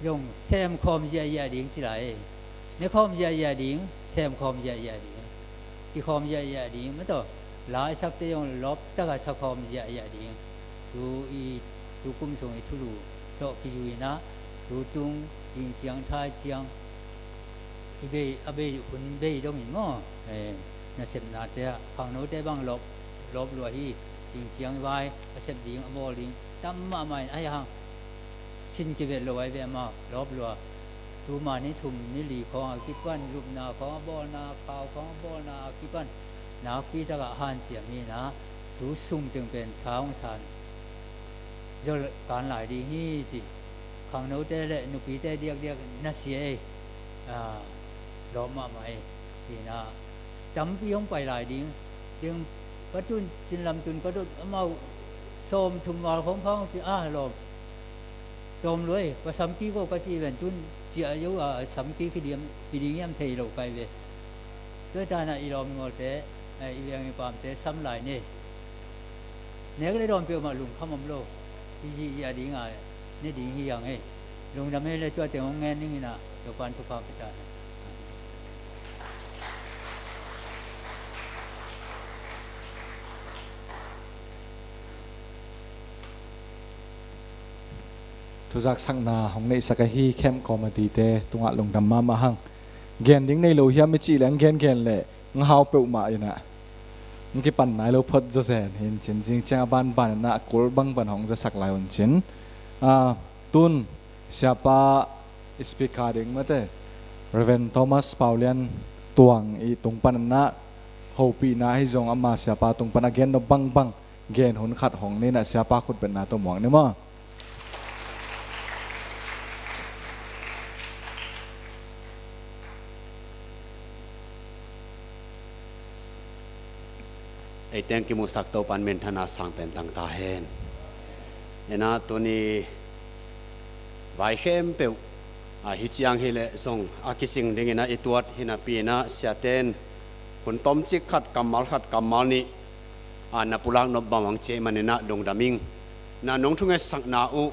ยงแซมคอมเย่ดิ้งสิไรเนี่ยคอมเย่ดิ้งแซมคอมเย่ดิ้งที่คอมเย่ดิ้งไม่ต้องหลายสักแต่ยงลบตั้งแต่สักคอมเย่ดิ้งดูกุมส่งไอ้ทุลุโตกิจุยนะดูตุงจิงเจียงท้ายเจียงอีเบย์หุ่นเบย์ต้องมีมั้งน่าเสพนาเตะฝั่งโน้นได้บ้างลบรวยที่จิงเจียงไว้เสพดิ้งบอลิงตั้มมาใหม่ไอ้ห่างสินกิเวลอยไปมาลบรัวดูมานี่ทุ่มนี่หลีของอากิปันรูปนาของบอนาข่าวของบอนาอากิปันนาปีตะกะหันเจียมีนะดูสุ่มตึงเป็นข้าวสารจะการหลายดีฮีจีขังโน้ตได้นุปีได้เดียกน่าเสียล้อมมาไหมปีน่ะจำปีของไปหลายดี tiếng bắt chun xin làm chun có đốt mau xôm thùng vào không phong chỉ lồm tôm lưới và sắm kí có chỉ về chun chỉ yếu sắm kí cái điểm em thầy đầu cày vềด้วยตาหน้าอีลอมงอเตะอีเวียงอีปามเตะซ้ำหลายนี่เนี่ยก็เลยโดนเปลี่ยวมาลุงข้ามมโลอีจีอาดีง่ายนี่ดีที่ยังไงลุงทำให้เลยตัวเต็มงเงินนี่นะเดี๋ยวปันทุกภาคไปได้ทุจักสังนาของในสักฮีเข้มคอมดีเตตุงะลงดำมาหังเกียนดิ้งในโลหิตไม่จีแรงเกียนเลยงหาวเปล่ามาอยู่นะมึงกี่ปันไหนเราพดจะเสนเห็นจริงจริงจ้าบ้านน่ะกูบังปันของจะสักหลายวันจินตุนเสียป้าสปีกาดิ้งมาเต้เรเวนทอมัสปาวเลียนตวงอีตรงปันน่ะฮูปีน่ะให้จงอามาเสียป้าตรงปันเกียนเราบังเกียนหุ่นขัดของนี่น่ะเสียป้าขุดเป็นน่ะตัวหมวงนี่มั้งไอ้แตงกิมุสักโตปันเมนธนาสังเป็นต่างตาเห็นนะตัวนี้ไว้เข้มเปียวฮิจยังฮิเลซงอากิสิงดิ่งนะอีตัวฮินาปีนะเสียเต้นคนต้มจิกขัดกำมัลนี่นับปุลังนบบวังเจมันนะดงดามิงนะน้องทุ่งเอสักนาอุ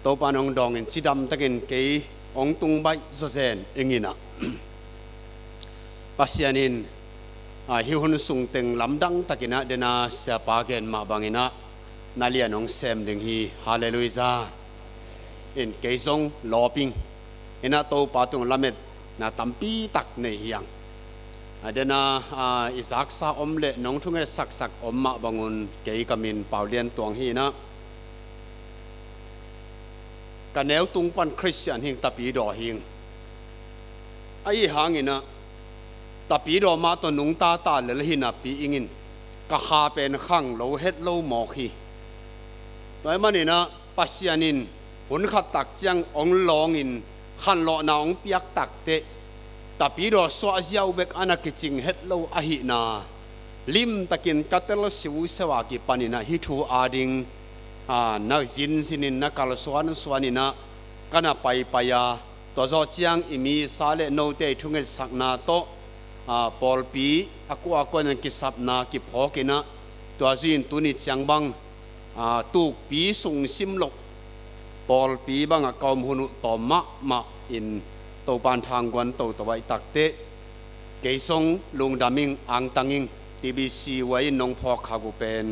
โตปานองดองเงินจีดำตะเกินเกยองตุงใบโซเซนเองนะปัสยานินฮิวฮุนสุงเต็งลำดังตะกินะเดน่าเสียปาเกนมาบังอินะนาเลียน้องเซมดึงฮีฮาเลลูยาอินเกยซงลอปิงอินะโตปาตุงลามิดนาตัมปีตักในฮียังเดน่าอิสักซาอมเล่น้องทุ่งเอสักอมมาบังุนเกยกามินเป่าเลียนตวงฮีนะกันแนวตุงปันคริสเตียนหิงตะปีดอหิงไอหางอินะตาปีดอมาตัวนุงตาเลหินาปีอิงินกะคาเป็นขังโลเฮ็ดโลหมอกฮีตัวมันนี่นะปัสยานินหุ่นขัดตักจังองลองอินขันโลนาองเปียกตักเตตาปีดอสวาเจียวเบกอนาคิจิงเฮ็ดโลอหินาลิมตะกินกัตเตลสิวสวากิปานินะฮิทูอาดิงนักจินสินินนักกาลสวานินะกันนะไปยาตัวจอจังอิมีซาเลโนเตทุงเงสักนาโตปอลปีakuนันกิสับนากิพอกินะตัวจีนตุนิจังบังตุกปีสุงซิมลกปอลปีบังกอมหุนุตอมะอินโตปานทางกวนโตตะไวตักเตเกยซงลุงดามิงอังตังอิงทีบีซีไว้นงพอขากุเป็น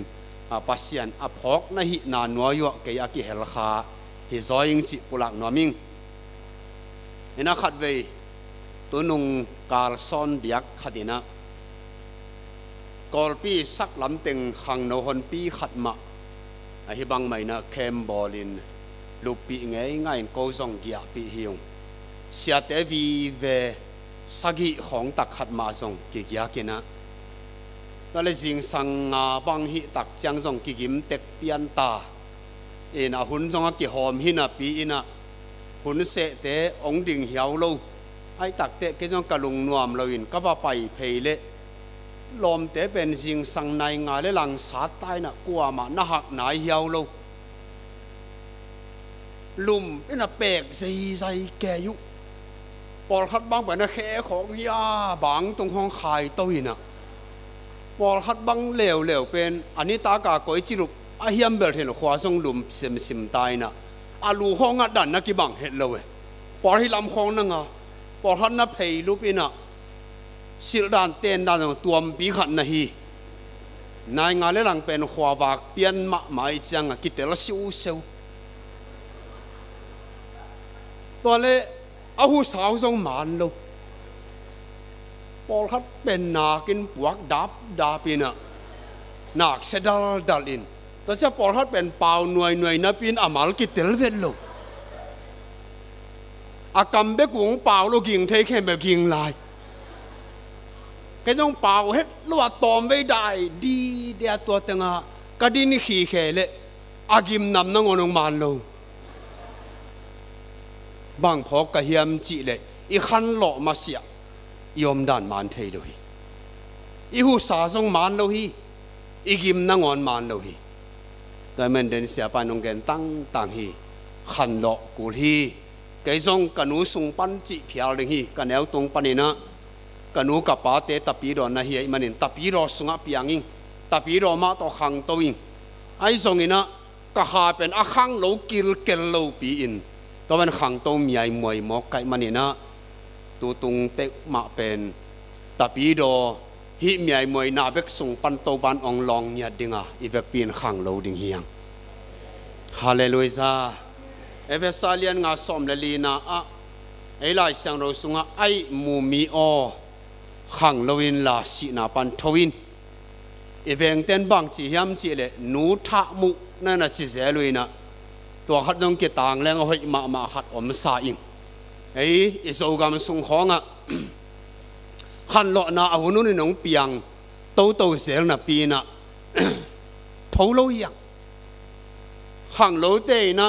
ปัสยันพอกนะฮินาหนัวยัวเกยอากิเฮลคาฮิซอยอิงจิปุลักหนัวมิงเอ็นขัดเวตัวนุงกาลซอนเดียกขัดินะกอลปีสักลำเต็งขังโนฮอนปีขัดมาฮิบังไม่นะเคมบอลินลูกปีง่ายโกซองเกียปีฮิวเสียเตวีเวสักิของตักขัดมาซองกิยากินะก็เลยจิงสังบังฮิตักจังซองกิกิมเต็กเปียนตาหุ่นซองกิหอมฮินะปีอินะหุ่นเสเตองดิ่งเหี่ยวโลไอ้ตักเตะก็ต้องกระลุงนวมเราอินก็ว่าไปเพลเละลมเตะเป็นสิ่งสังในงานและหลังสาดใต้น่ะกลัวมาหน้าหักหนาเหี่ยวเราลุมเป็นน่ะเปกสีใส่แก่ยุปอลคัดบังแบบน่ะแค่ของยาบังตรงห้องขายตัวอิน่ะปอลคัดบังเหลวเป็นอันนี้ตากากอยจิรุอาเฮียมเบลเห็นขวาทรงลุมซิมตายน่ะอาลูห้องดันนักกิบังเห็นเลยปอลที่ลำห้องนั่งอ่ะปอทันนับเพย์ลูกอินะสิลดานเต้นดานตัวมปีขันนะฮีนายงานเรื่องเป็นขวาวากเปลี่ยนมาหมายจังกิเตลสิวเซลตัวเล่เอาหูสาวทรงมันลูกปอทันเป็นนากินปวกดาปีนะนักเสดัลอินแต่จะปอทันเป็นเปล่าหน่วยนับปีนอามาลกิเตลเวลลูกอากำเบกุงเปล่าลูกยิงเทแค่แบบยิงลายแกต้องเปล่าเฮ็ดลวดตอมไว้ได้ดีเดียตัวเต็งกระดินขี่แข่เลยอากิมนำนั่งองมันลงบางพอกระเฮียมจีเลยอีขันหล่อมาเสียยอมด่านมันเทด้วย อีหูสาทรงมันโลหีอีกิมนังอนมันโลหีแต่เมื่อเดินเสียไปนงเกนตั้งต่างฮีขันหลอกกูฮีไก่ทรงกันหนูส่งปันจิเพียวเลยฮีกันแนวตรงปันนี่นะกันหนูกับป้าเตะตะปีรอนะฮีมันนี่ตะปีรอส่งอ่ะเปียงอิงตะปีรอมาต่อขังตัวอิงไอ้ทรงนี่นะก็หาเป็นอาขังโลกิลเกลโลปีอินตัวมันขังตัวมีไอ้มวยหมอกไก่มันนี่นะตัวตรงเตะมาเป็นตะปีรอฮิมีไอ้มวยนาเบกส่งปันโตบันองลองเนี่ยดิ่งอ่ะอีเวกปีนขังโลดิ่งเฮียงฮาเลลูยาเอเวสซาเลียนงาสอมเลลีนาอะไอ้ลายเสียงเราสุงไอ้มูมีอขังโลวินลาสีนาปันทวินเอเวงเต้นบังจียมจีเลนูทะมุนั่นน่ะจีเสลุยนะตัวขัดน้องเกตังแรงเอาให้มาขัดอมสาอิงไอ้อิโซกามสุงของอ่ะขันหลอนาเอาหุ่นนี่น้องเปียงโตเสียงน่ะปีน่ะทูโลยังขังโลเตนะ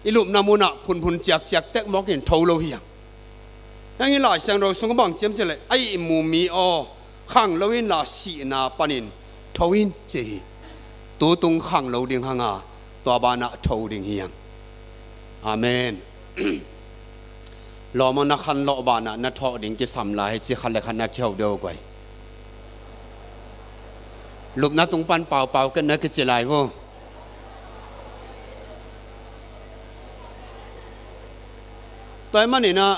อีลุมนามุนะพุนจักเต็กมอกเห็นทูโลยังอย่างนี้หลายเสียงเราส่งบังเจียมเฉลยไอ้มูมีอขังโลวินลาสีนาปนินทวินเจตัวตรงขังโลดิ่งหางาตัวบานะทูดิ่งเฮียงอาเมนรอมันนักขันโลบานะนัทอดิ่งจะสำลายจะขันเล็กขันนักเขียวเดียวกันลุบนักตรงปันเป่ากันนักจะลายวะตัวมันนี่นะ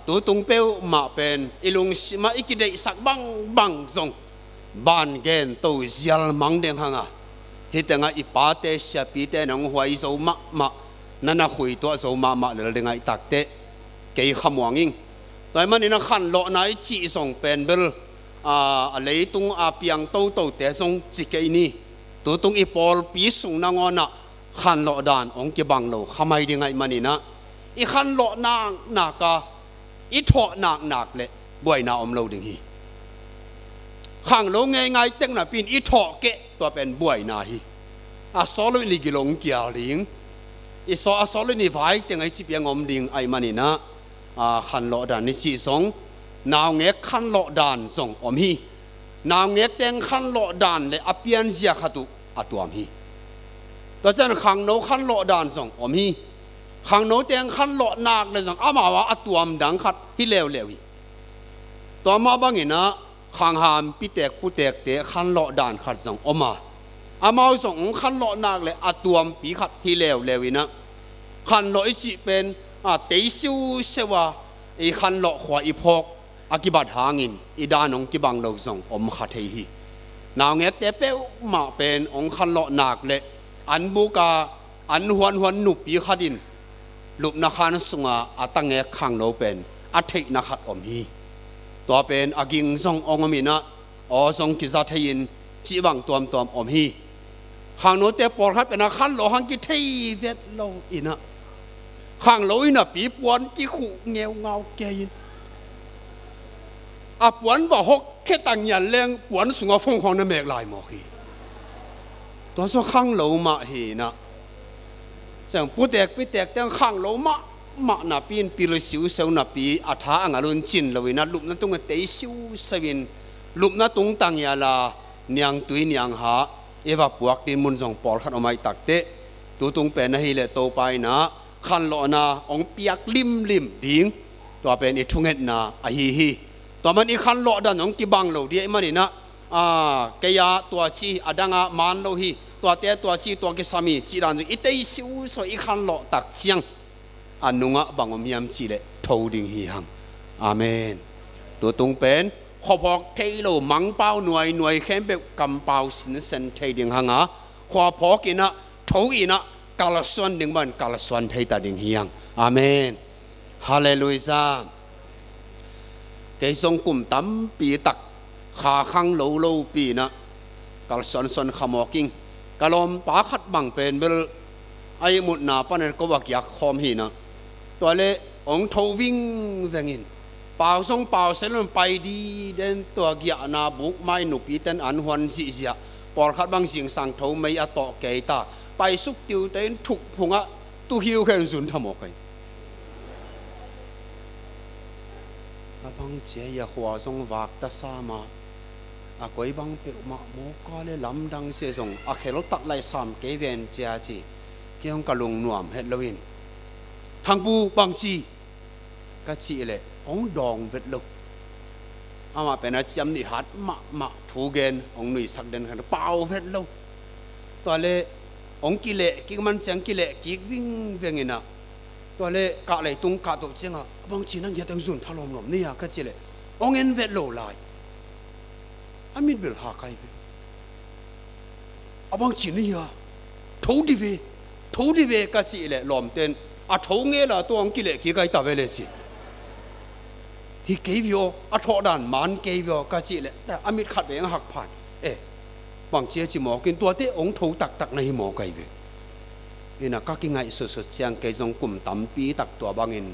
ตัวตรงเป้ามาเป็นอีลุงมาอีกิเดสักบังส่งบ้านเกนตัวเจียลมังเดงหางอ่ะฮิตงาอีปาเตเสียปีเตนังหวยโซมานั่นน่ะคุยตัวโซมาเลยเดงาอีตักเตะเกี่ยขมวงอิงตัวมันนี่นะขันโลนายจีส่งเป็นเบลอะไรตรงอาเปียงโตเตะส่งจิเกนี่ตัวตรงอีปอลปีส่งนางอนะขันโลดานองเก็บังโลขมายเดงามันนี่นะอีขันโลนางนากาอีทอนักเลยบ่อยนาอมโลดึงฮีขังโลง่ายเต็งน่ะปีนอีทอเกะตัวเป็นบ่อยนาฮีอาสอลุลิกิลงเกียร์ลิงอีสอลุนี่ไว้เต็งไอจีเปียงอมดิงไอมันนี่นะขันโลดานนี่จีสงนาวเงกขันโลดานส่งอมฮีนาวเงกเต็งขันโลดานเลยอเปียนเสียขัตุอตัวอมฮีตัวเจ้าขังโลขันโลดานส่งอมฮีขังโนเตียงขันหลอนักเลยสั่งอามาว่าตัวมดังขัดที่เลวตัวมาบางอย่างนะขังหามปีเตกผู้เตกเตะขันหลอดานขัดสั่งอามาส่งขันหลอนักเลยตัวมปีขัดที่เลวนะขันหลออีจีเป็นเตยซิวเสวะอีขันหลอขวาอีพอกอากิบัดหางินอีดานองกิบังเราส่งขัดเฮีนาวเงเตเป้มาเป็นขันหลอนักเลยอันบุกาอันหวนหนุปีขัดินลุบนักขันสุงอาตั้งเงขังโลเป็นอาทิตนักขัดอมฮีตัวเป็นอากิงซงองมินะซงกิจาทินจีบังตัวอมฮีขังโนเตปอลครับเป็นนักขันโลหังกิเทเวทโลอินะขังโลอินะปีปวนกิขู่เงียวเงาเกยินปวนบอกฮกแค่ตั้งยันแรงปวนสุงฟงของนั่นเมกลายหมอกฮีตัวโซขังโลมาฮีนะจังผู้เด็กไปเด็กแต่ขังโลมาหน้าปีนปีละสิวเสาหน้าปีอาถาอ่างอรุณจินเลยนะลุบนั้นตรงเตยสิวสวินลุบนั้นตรงตังยาลาเนียงตุยเนียงหาเอวาปวกดินมุนจงปอลขันออกมาตักเตะตัวตรงเป็นนะฮิเลโตไปนะขันโลนาองเปียกลิมดิ้งตัวเป็นอีทุ่งเห็ดนะฮีตัวมันอีขันโลดันองกิบังโลเดียมันนี่นะเกียตัวจีอดังอามันโลฮีตัวเตะตัวจีตัวกิสามีจีรันอีเตยสิวสอีขันโลตักเจียงอันนุงะบังอมยามจีเลทูดิ่งฮีหังอาเมนตัวตรงเป็นขบพอกเทโลมังเป้าหน่วยเข้มแบบกำเป้าสินเซนเทดิ่งหังขบพอกินะทูอินะกาลส่วนดิ่งบันกาลส่วนเทตาดิ่งฮีหังอาเมนฮาเลลูยาเกยทรงกุมตั้มปีตักขาขังโลปีนะกาลส่วนขมอกิงกาลมปาขัดบังเป็นเบลไอมุดนาปนันก็ว่าอยากคอมหีนะตัวเล่องทูวิ่งแวงินเป่าส่งเป่าเสร็จแล้วไปดีเดินตัวเกียนาบุกไม่หนุปีเต้นอันหวนสิเสียปอลขัดบังเสียงสั่งทูไม่อต่อเกยตาไปสุกติวเต้นถูกพงะตู้หิวแค่สุนทำออกไปบังเจียหัวส่งวากตาซามา ก้อยบังเปียวมาโมก็เลยลำดังเสียส่งเคลตัดไล่สามเกเวนเจ้าจีเกี่ยงกะลงหน่วมเฮโลวินทางปูบางจีก็จีเลยองดองเวทโลอามาเป็นอาจารย์นิหัดมาถูเกนองหนุ่ยสักเดินกันเป่าเวทโลตัวเล่องกิเลกิมันเสียงกิเลกิวิ่งเวียงนะตัวเล่กะเลยตุงกะตุเจียงอ่ะบางจีนั่งยัดตั้งซุนทะลมลมนี่อ่ะก็จีเลยองเงินเวทโลลายอามิดเบลหาใครไปบางจีนี่อ่ะทูดีเวก็จีเลยลมเต้นทูเงี้ยละตัวองกิเลกิก็ตาเวเลจีที่เกี่ยวทูดันมันเกี่ยวก็จีเลยแต่อามิดขัดไปยังหักผ่านบางเจ้าจีหมอกินตัวที่องทูตักในหมอไก่เวนี่นะก็กินไงสุดๆเชียงเกยงกลุ่มตั้มปีตักตัวบางเงิน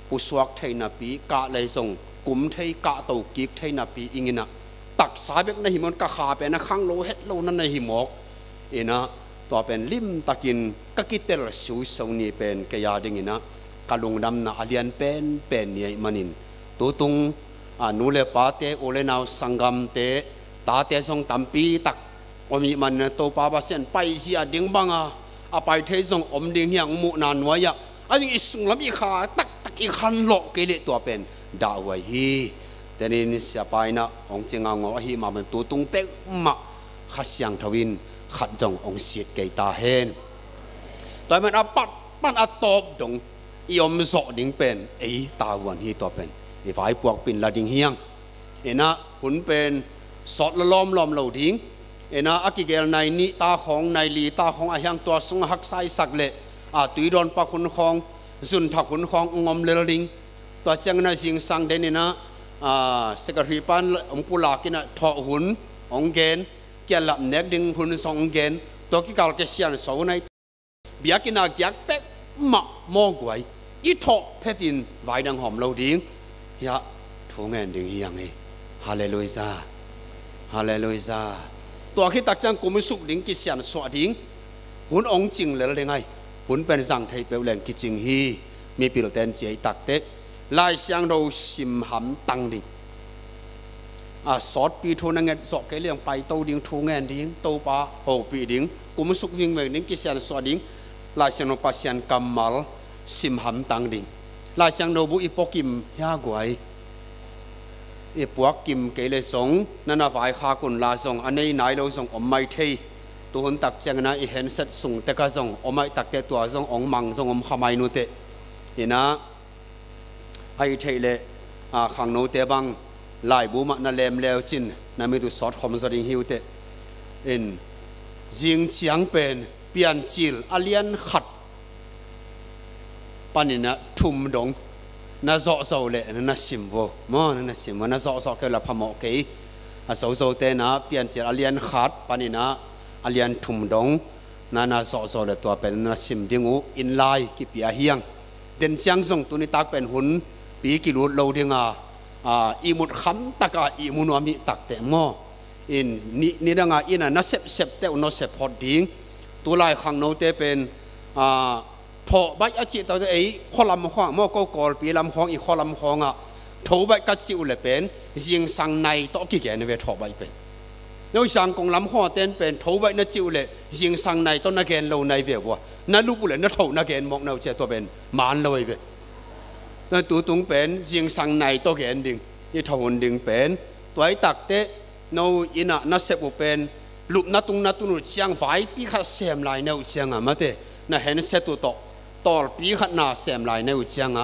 ผู้สวกไทยนาปีกะเลยส่งกลุ่มไทยกะตัวกิกไทยนาปีอิงนะตักสายเบกในหิมอนกะขาเป็นนะข้างโลเฮ็ดโลนั่นในหิมอกนะตัวเป็นลิมตะกินก็กิเตลสูสนี่เป็นกยาดิ่งนะกะลงดำนะอเลียนเป็นเนี่ยมันินตัวตุงนูเลปาเตโอเลนาวสังกัมเตตาเตส่งตั้มปีตักอมีมันโตปาบาเซนไปเสียดิ่งบังไปเทส่งอมดิ่งยังมุนานวายะอันนี้สุงลำอีขาตักอีขันหลอกเกลิตัวเป็นดาวไว้ฮีแต่นี่เสียไปนะองเจงางอฮีมาเป็นตัวตุงเป็กมาขัดเสียงทวินขัดจงองเสียเกตาเฮนแต่มันปันตอบดงยอมสอดิ่งเป็นตาวันฮีตัวเป็นไฟพวกปินละดิ่งเฮียงนะหุ่นเป็นสอดละล้อมเหล่าดิ่งนะอากิเกลในนี้ตาของในลีตาของอายังตัวสงหักไซสักเละตุยดอนปะคุณของจุนทักคุณของงอมเลลิงตัวจังในสิ่งสังเดนี่นะสกัดหิปันองปุลากินะทอหุ่นองเกนเกี่ยลับเน็กดึงหุ่นสองเกนตัวกิกาลเกเซียนสาวในเบียกินาเกียกเป็กมะมองไว้อีทอเพดินไว้ดังหอมเราดิ่งยะทุ่งเงินดิ่งยังไงฮาเลลูยาตัวขี้ตักจังกุมสุกดิ่งกิเซียนสวดิ่งหุ่นองจริงเลยได้ไงหุ่นเป็นสังไทยเปลวแหลงกิจริงฮีมีปิโลเตนเจียตักเตลายเสียงเราสิมหำตังดิ่งสอดปีทูนังเงินสอดเกลียงไปโตดิ่งทูเงินดิ่งโตปะโหปีดิ่งกุมสุกวิ่งเวงดิ่งกิเซียนสวดิ่งลายเสียงเราปัสยันกำมัลสิมหำตังดิ่งลายเสียงเราบุอีปกิมยากไว้ปวกกิมเกลสงนั่นฝ่ายข้ากุนลาสงอันนี้นายเราส่งอมไม่เทตัวคนตักเจงนะเห็นเสร็จส่งแต่ก็ส่งอมไม่ตักแต่ตัวส่งองมังส่งอมขมายนุเตเห็นนะไอ้เทเลขังนุเตบังลายบูมันนั่นเลมเลวจินนั่นไม่ดูสอดคอมสดิงฮิวเตอินจิงเจียงเป็นเปลี่ยนจิลอเลียนขัดปานินะทุ่มดงน่าโซ่เลยน่าสิมโวน่าสิมน่าโซ่ก็ละพมอกโซ่เตนะเปลี่ยนจิลอเลียนขัดปานินะอเลียนทุ่มดงน่าโซ่เลยตัวเป็นน่าสิมดิงูอินไลกิปีอาเฮียงเดินเชียงส่งตัวนี้ตักเป็นหุ่นปีกิลุเราดิงอีมุดคำตักอีมุนวามิตักเตมอินนี่ดังอินน่าเสพเตอุนเสพพอดิ้งตัวลายขังโนเตเป็นถอใบอาจิตตัวข้อลำข้องมอก็กอลปีลำข้องอีกข้อลำข้องถอใบกัดจิวเลยเป็นยิงสังในต่อกี่แก่ในเวทถอใบเป็นแล้วสังกงลำข้อเต้นเป็นถอใบนัดจิวเลยยิงสังในต้นนักเกนเราในเวบัวนั่นลูกบุเลยนัดถอนักเกนมองเราเจ้าตัวเป็นมันเลยเป็นนั่นตัวตรงเป็นยิงสังในตัวเกนดิ่งยี่ถอนดิ่งเป็นตัวไอ้ตักเตะโนอินะนัดเสพเป็นลูกนัดตรงนัดตรงเชียงไฟปีขัดเสียมลายเนื้อเชียงมาเตะน่ะเห็นเสตุโตตอลปีขัดนาเสียมลายในอุจจาง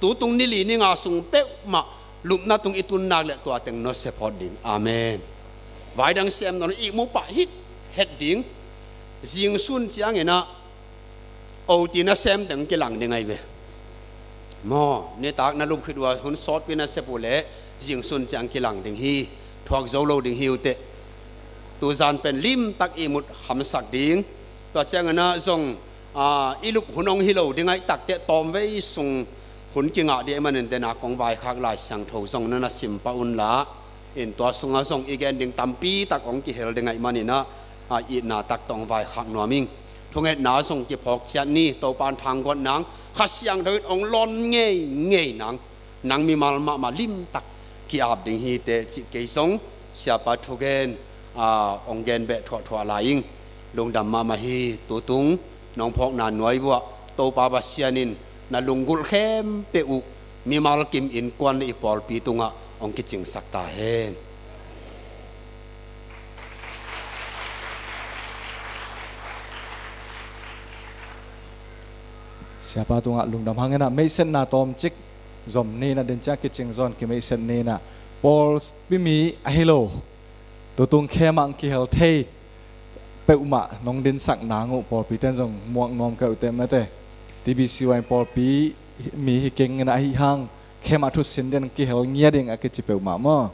ตัวตรงนี้ลีนี่งาส่งเป๊ะมาลุมนาตรงอีตุนนักเละตัวเต็งนอเสพอดิ่งอาเมนไว้ดังเสียมนอนอีกมุปะฮิตเฮ็ดดิ่งยิงสุนจางเงนะเอาตีน่ะเสียมถึงกี่หลังยังไงเว้มอเนี่ยตากนั่นลุมคือว่าหุ่นซอดเป็นน่ะเสพเละยิงสุนจางกี่หลังดิ่งฮีทวกโจโลดิ่งฮิวเตตัวจานเป็นลิมตักอีมุดหำสักดิ่งตัวจางนะทรงอีลูกหุ่นองฮิโลดิ่งไงตักเตะตอมไว้ส่งหุ่นกิงอ่ะเดี๋ยวมันเดินนักของใบขักลายสังโถส่งนั่นน่ะสิมปะอุนละเอ็นตัวส่งส่งอีกแกนดิ่งตัมปีตักของกิเฮลดิ่งไงมันนี่นะอีน่าตักตองใบขักหนัวมิงทุกเอ็ดหนาส่งกิพอกเจนนี่ตัวปานทางกวนนังขัดเสียงเดินองลอนเงยนังมีมาลิมตักกิอาบดิ่งฮีเตจิเกยส่ง เสียปัทุเกนองเกนเบะถั่วลายลุงดำมาฮีตุตุงน้องพอกนานหน่วยวัวโตปาบาเซียนินนาลุงกุลเข้มเปอุมีมาลกิมอินกวนอีปอลปีตุงองกิจิงสักตาเฮนsiapa tu ngak lung dam hangena meisen na tom chik zom ni na den cha kitching zone ki meisen ni na Paul bimi hello tu tung khemang ki hel thei pe uma nong din sak na ngu Paul pi ten jong muang nom ka utem ate tbc wai Paul pi mi hi keng na hi hang khema thu sin den ki hel ngia ding a ki chi pe uma mo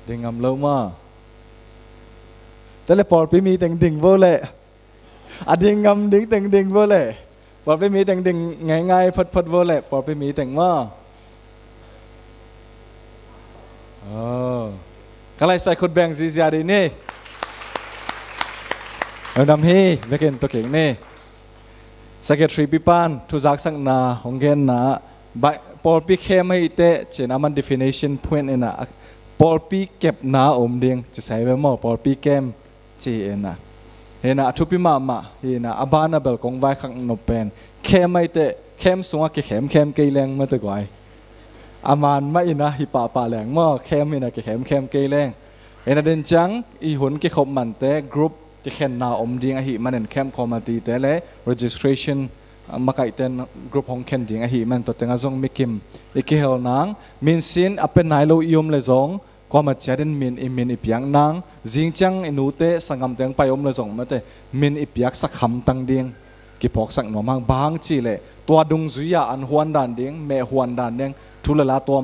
ding am lo maแต่เลยปอดไปมีแต่งดิ่งโวเลยอดีงำดิ่งดิ่งโวเลยปอดไปมีแต่งดิ่งง่ายพัดโวเลยปอดไปมีแต่งว่าก็เลยใส่คนแบ่งซีซีอาดีนี่เราดำฮีเวกินตัวเก่งนี่สเกตทรีปีปานทุจักสังนาหงเกนนาปอดปีเข้มให้เตะเจนามัน definition point เองนะปอดปีเก็บนาอมเดียงจะใส่ไปมั่วปอดปีเกมจีเอ็นะเห็นนะทุพิมาเห็นนะอบานาเบลกงไว้ขังนบเป็นเข้มไม่เตะเข้มสูงกี่เข้มเกยแรงมาตะกวายอามันไม่นะฮิปปาแรงมั่วเข้มไม่นะกี่เข้มเกยแรงเห็นนะเดินจังอีหุ่นกี่ขบมันเตะกรุ๊ปกี่เข็นนาอมเดียงหิมันเห็นเข้มคอมมาตีเตะเลย registration มาไก่เต้นกรุ๊ปของเข็นเดียงหิมันตัวเต็งอาจงมิกิมอีกเฮลนังมินซินอเป็นนายโลยมเลยจงก็มาเจดินมินอีเปียงนางจิงจังอินูเตสังกำเตียงไปอมเลยจงมาเตมินอีเปียกสักคำตังเดียงกี่พอกสักหน่อมังบางจีเลยตัวดุงซุยาอันหวนด่านเดียงแม่หวนด่านเดียงทุลละตัว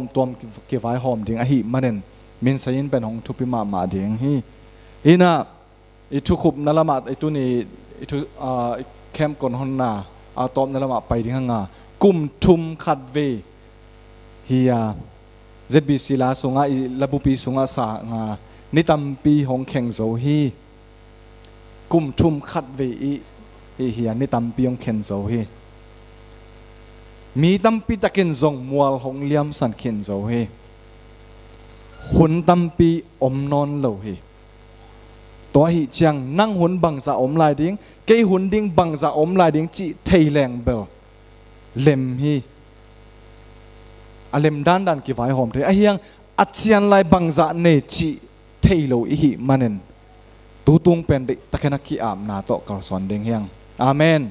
กี่ไว้หอมเดียงหิมันเด่นมินสยินเป็นของทุพิมาเดียงฮีอีน่ะอีทุขุบนั่นละมาไอตัวนี้อีทุเข้มก่อนหนนาเอาตอมนั่นละมาไปที่ข้างงากุมทุมขัดเวฮียZBC ลาสุงาลาบุปีสุงาสางานิตัมปีหงแข่งโซฮีกุมทุมขัดเวอีเฮียนิตัมปีหงแข่งโซฮีมีตัมปีตะเกินซงมัวหงเลียมสันแข่งโซฮีหุนตัมปีอมนอนโลฮีตัวหิจังนั่งหุนบังจะอมลายดิ้งเกยหุนดิ้งบังจะอมลายดิ้งจีเทยแรงเบลเล็มฮีอเลมด้านกี่ไว้หอมเถอะไอ้ยังอัจฉริยะลายบังจะเนจิเทโลอีหิมันเองตูตุงเป็นเด็กตะเคนกีอามนาโตกอลสอนเด้งเฮียงอาเมน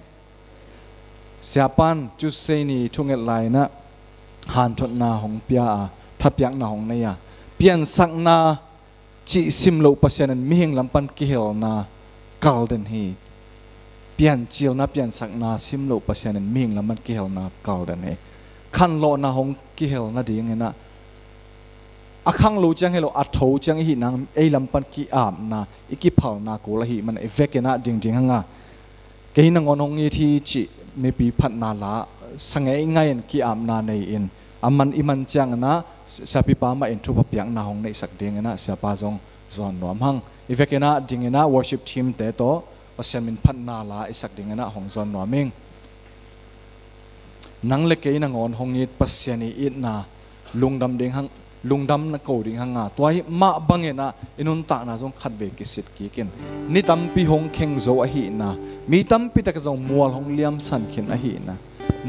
เสียปันจุดเซนีทุ่งเอลายนะหันทดนาของเปียทับยักนาของเนี่ยเปลี่ยนสักนาจิซิมโลปัสยานันมีเฮงลำปันกิเฮลนากัลเดนฮีเปลี่ยนจิลนะเปลี่ยนสักนาซิมโลปัสยานันมีเฮงลำปันกิเฮลนากัลเดนฮีขันโลนาหงกิเฮลนาดีอย่างเงี้ยนะอาขังรู้จังเฮลอัดทูจังหินางไอลำปันกิอามนาอีกิเผานากูละหิมันเอฟเฟกต์นะจริงๆฮะงาเกี่ยนงอนหงยี่ที่จิไม่ปีพัดนาละสังเกตง่ายกิอามนาในอินอามันอิมันจังนะเสียปีป้ามาเอ็นทุบเปียงนาหงในสักเดียงนะเสียป้าจงจอนรวมหังเอฟเฟกต์นะจริงๆนะ worship team เตโตว่าเสียมินพัดนาละไอสักเดียงนะหงจอนรวมเองนังเล็กไอ้นางอนหงยิดปัสยานีอิดนาลุงดำเด้งหังลุงดำนักโกดิ่งหังงาตัวให้มาบังเงินะอินุนตานาจงขัดเบกิสิทกิกินนี่ตั้มปีหงเข่งโซอหินะมีตั้มปีตะกจงมัวหงเลี้ยมสันขินอหินะ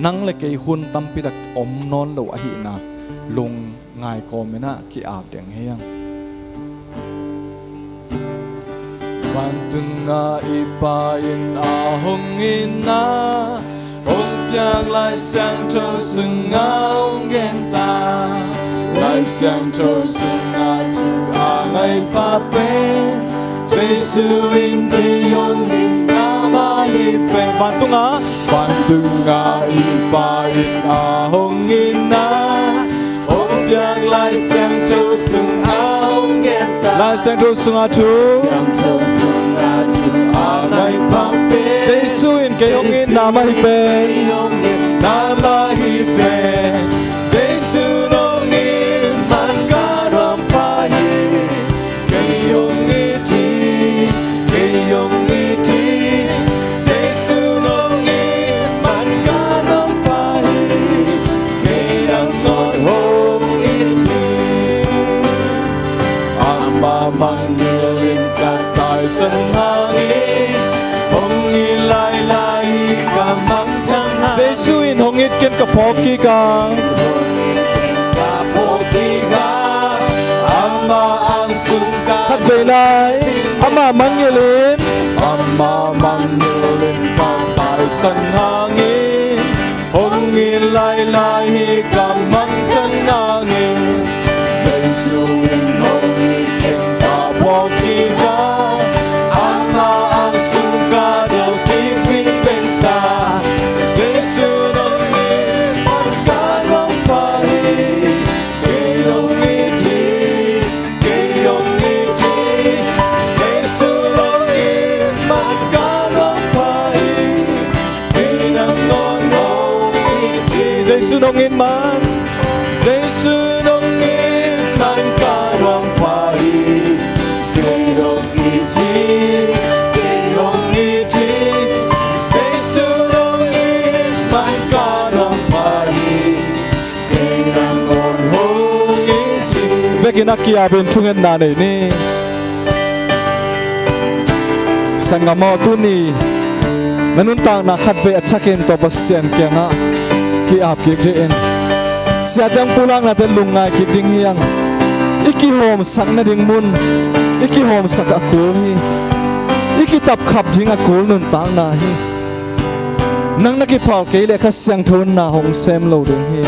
นังเล็กไอ้หุ่นตั้มปีตะอมนอนโลอหินะลุงง่ายกอมนะกิอาบเด้งเฮียงวันตึงนาอีปาอินอาหงอินนาอยากไล่เสียงเธอซึ่งเงาเงินตาไล่เสียงเธอซึ่งอาจูอาไงปาเป็นเจสุอินเดียงลินามาฮิเป็นวันตุงาอีปาอินอาหงอินนาอยากไล่เสียงเธอซึ่งเอาเงินตาไล่เสียงเธอซึ่งอาจูอาไงปาเป็นเจสุอินเกยงอินนามาฮิเป็นNamahipe Jesu longin man karam pahi Kayong iti Jesu longin man karam ama manggilin katai senangi hongi lai lai kamang chang Jesuin hongit ken kapoki ka ama ang sungka kat belai ama manggilin katai senangi hongi lai lai kamang chang nangi Jesuin hongit ken kapoki ka ama ang sungka del kipin benta Jesu nongin pagkalong pahi Kayong iti Jesu nongin pagkalong pahi Pinangonong iti Jesu nongin man Jesu nongin man kalong pahi Kayong iti Jesu nongin man kalong pahi Pinangonong iti Vegin akiyabin tungen nanay ni Sangamo tuni nanuntang nakatve atakin to pasyan kaya nga kiap kikdiin Siatang pulang natin lungay kiding hiyang Ikihom sak na ding mun Ikihom sak akul hi Ikitap kap ding akul nuntang na hi Nang nakipal kay le kasyang thun na hong sem lo ding hi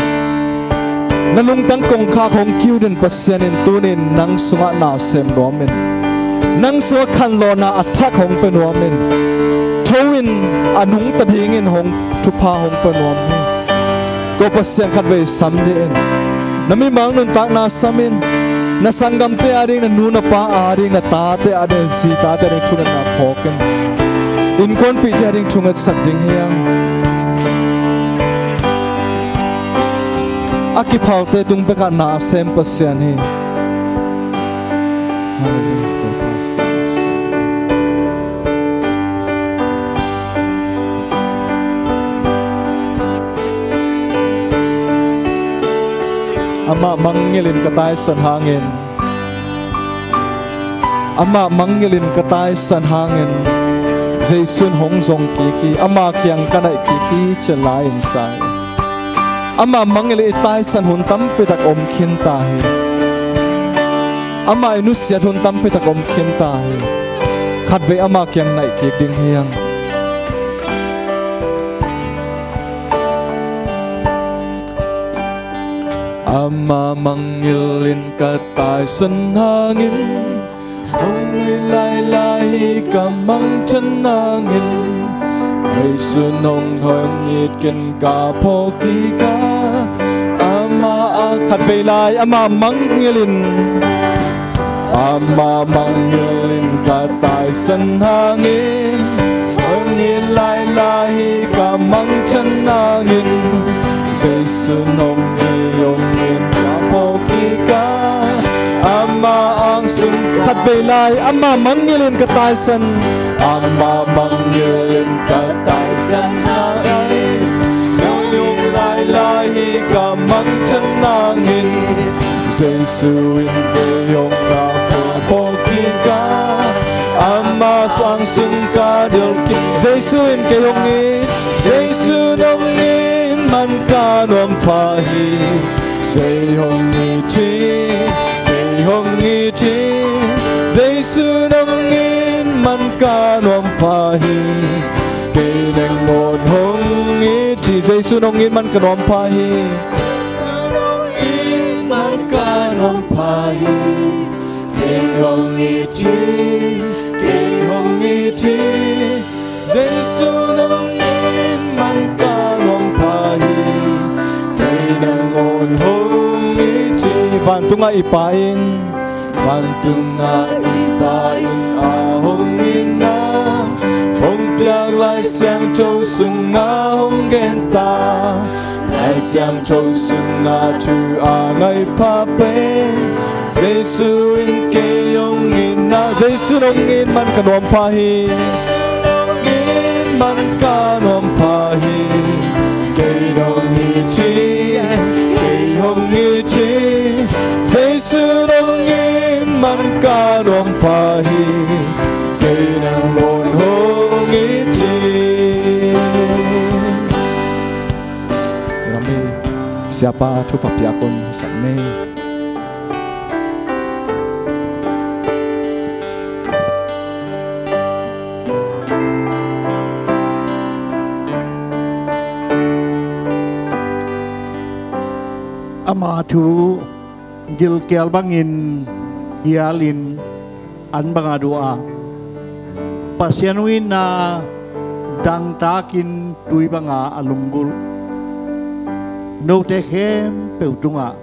Nalungtang kong ka kong kiw din pasyanin tunin Nang sunga na sem noamin Nang sunga kan lo na atak hong penuamin Towin anong tadingin hong tupa hong penuamin To pasyan katwe samdeen Nami mang nuntak na samin Nasanggam te ading na nuna pa ading na tate ading si tate ading tungat na poken Inkon piti ading tungat sakding hiyang Akipalte dung beka na sem pasyan hi Hallelujah to pa Ama manggilin katay san hangin Ama manggilin katay san hangin Jesun hongzong kiki Ama kiyang kanay kiki chalayin say Ama manggilin itay san huntam pitak omkin tahi Ama inusyat huntam pitak omkin tahi Kadve ama kiyang naikik ding hiyang Ama manggilin katay san hangin Hongi lai lai kamang chanangin Jesu nong hongit ken kapoki ka Ama akat velay ama manggilin Ama manggilin katay san hangin Hongi lai lai kamang chanangin Jesu nong hiyongin kapoki ka Ama ang sungkat belay Ama manggilin kataysan Ama manggilin kataysan ay Ngayong laylay kamang chanangin Jesuin kayong kapoki ka Ama ang sungkadil Jesuin kayong Jesu nong man kanong pahi Jay hong iti Jesu nong man kanong pahi Kay nang mon hong iti Jesu nong man kanong pahi Jesu nong man kanong pahi Kay hong iti Jesu nong man kanong pahi Kay nangon hong iti Bantu nga ipain ahong ina Hong tiang lai siang châu sung nga hong genta Lai siang châu sung nga tu ngay pa pe Jesu in kayong ina Jesu nong in man kanom pahi man kanom pahi Kayong iti Jesu nong in man ka nong pahi kay nang lon hong iti Rami siapa tu papiakon sakne Amatu gilkel bangin hialin an bangadua pasyanuin na dang takin tui banga alunggul no tekhem peutunga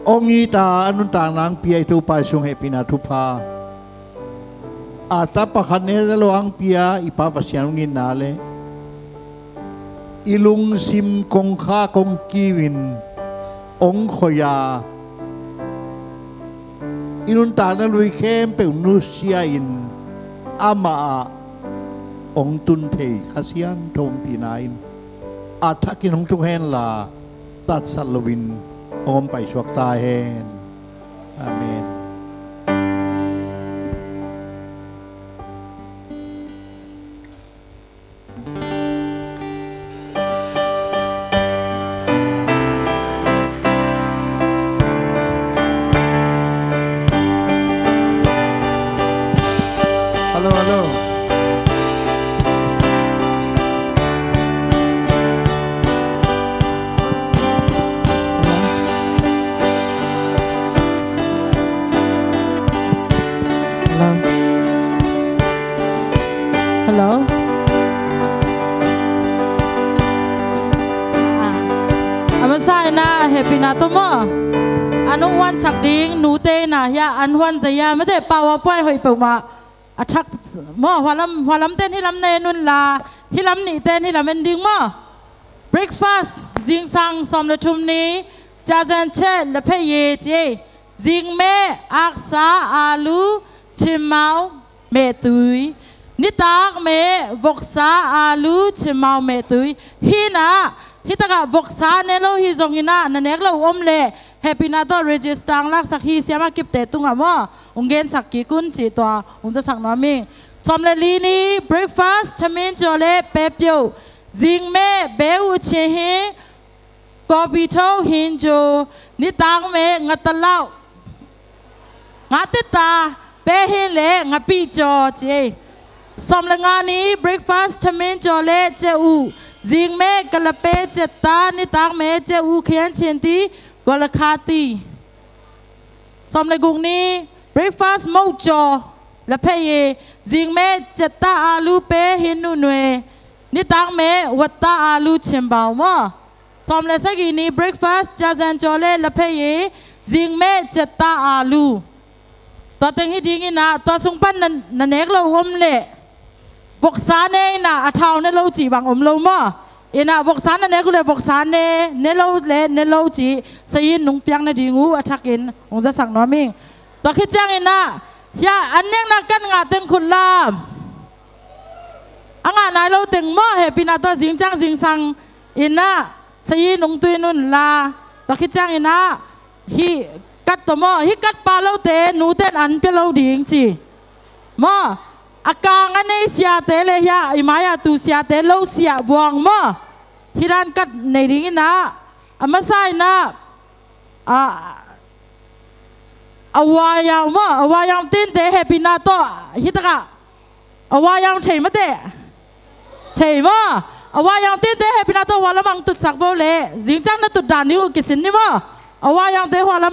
ongi ta anun tang nang pia itu pasung he pinatupa ata pakhane loang pia ipa pasyanuin nale ilung sim kong kha kong kiwin ong khoya inun ta na lui khem pe nusia in ama ong tun thei khasian thom pinain athakin hong tu hen la tat salwin om pai suak ta hen amen Hello. Amasai na happy na to mo. Anong wan sakding nute na ya anwan saya mate PowerPoint hoi puma attack mo walam ten hilam ne nun la hilam ni ten hilam ending mo. Breakfast jing sang som le thum ni jajan che le phe ye je jing me aksa alu chimau me tui nitak me voksa alu chimau me tui hina hitaka voksa nelo hi zongina nanek lo omle happy na to register lak sakhi siama kipte tunga mo ungen sakki kun chi to ungja sak no mi somle li ni breakfast tamin jole pepyo jing me beu che he kopi tho hinjo nitak me ngatalau ngatita pe hin le ngapi jo che som la nga ni breakfast tamin jole che u jing me kalape che ta ni tak me che u khian chen ti gola khati som la gung ni breakfast mo jo la phe ye jing me che ta alu pe hin nu nwe ni tak me watta alu chen baw mo som la sa gi ni breakfast cha jan jole la phe ye jing me che ta alu to teng hi ding ina to sung pan na nek lo hom le vok sa ne na athau ne lo chi bang om lo mo ina vok sa na ne ku le vok sa ne lo le ne lo chi sai nung piang na dingu athakin ong za sang no ming to khi chang ina ya aneng na kan nga teng khun lam anga nai lo teng mo he pina to jing chang jing sang ina sai nung tui nun la to khi chang ina hi kat to mo hi kat pa lo te nu ten an pe lo ding chi mo akang ane sia te le ya imaya tu sia te lo sia buang mo hiran kat nei ding na amasai na awayang mo awayang tin te happy na to hitaka awayang thei ma te thei mo awayang tin te happy na to wala mang tut sak bo le jing chang na tut dan ni u kisin ni mo awayang te wala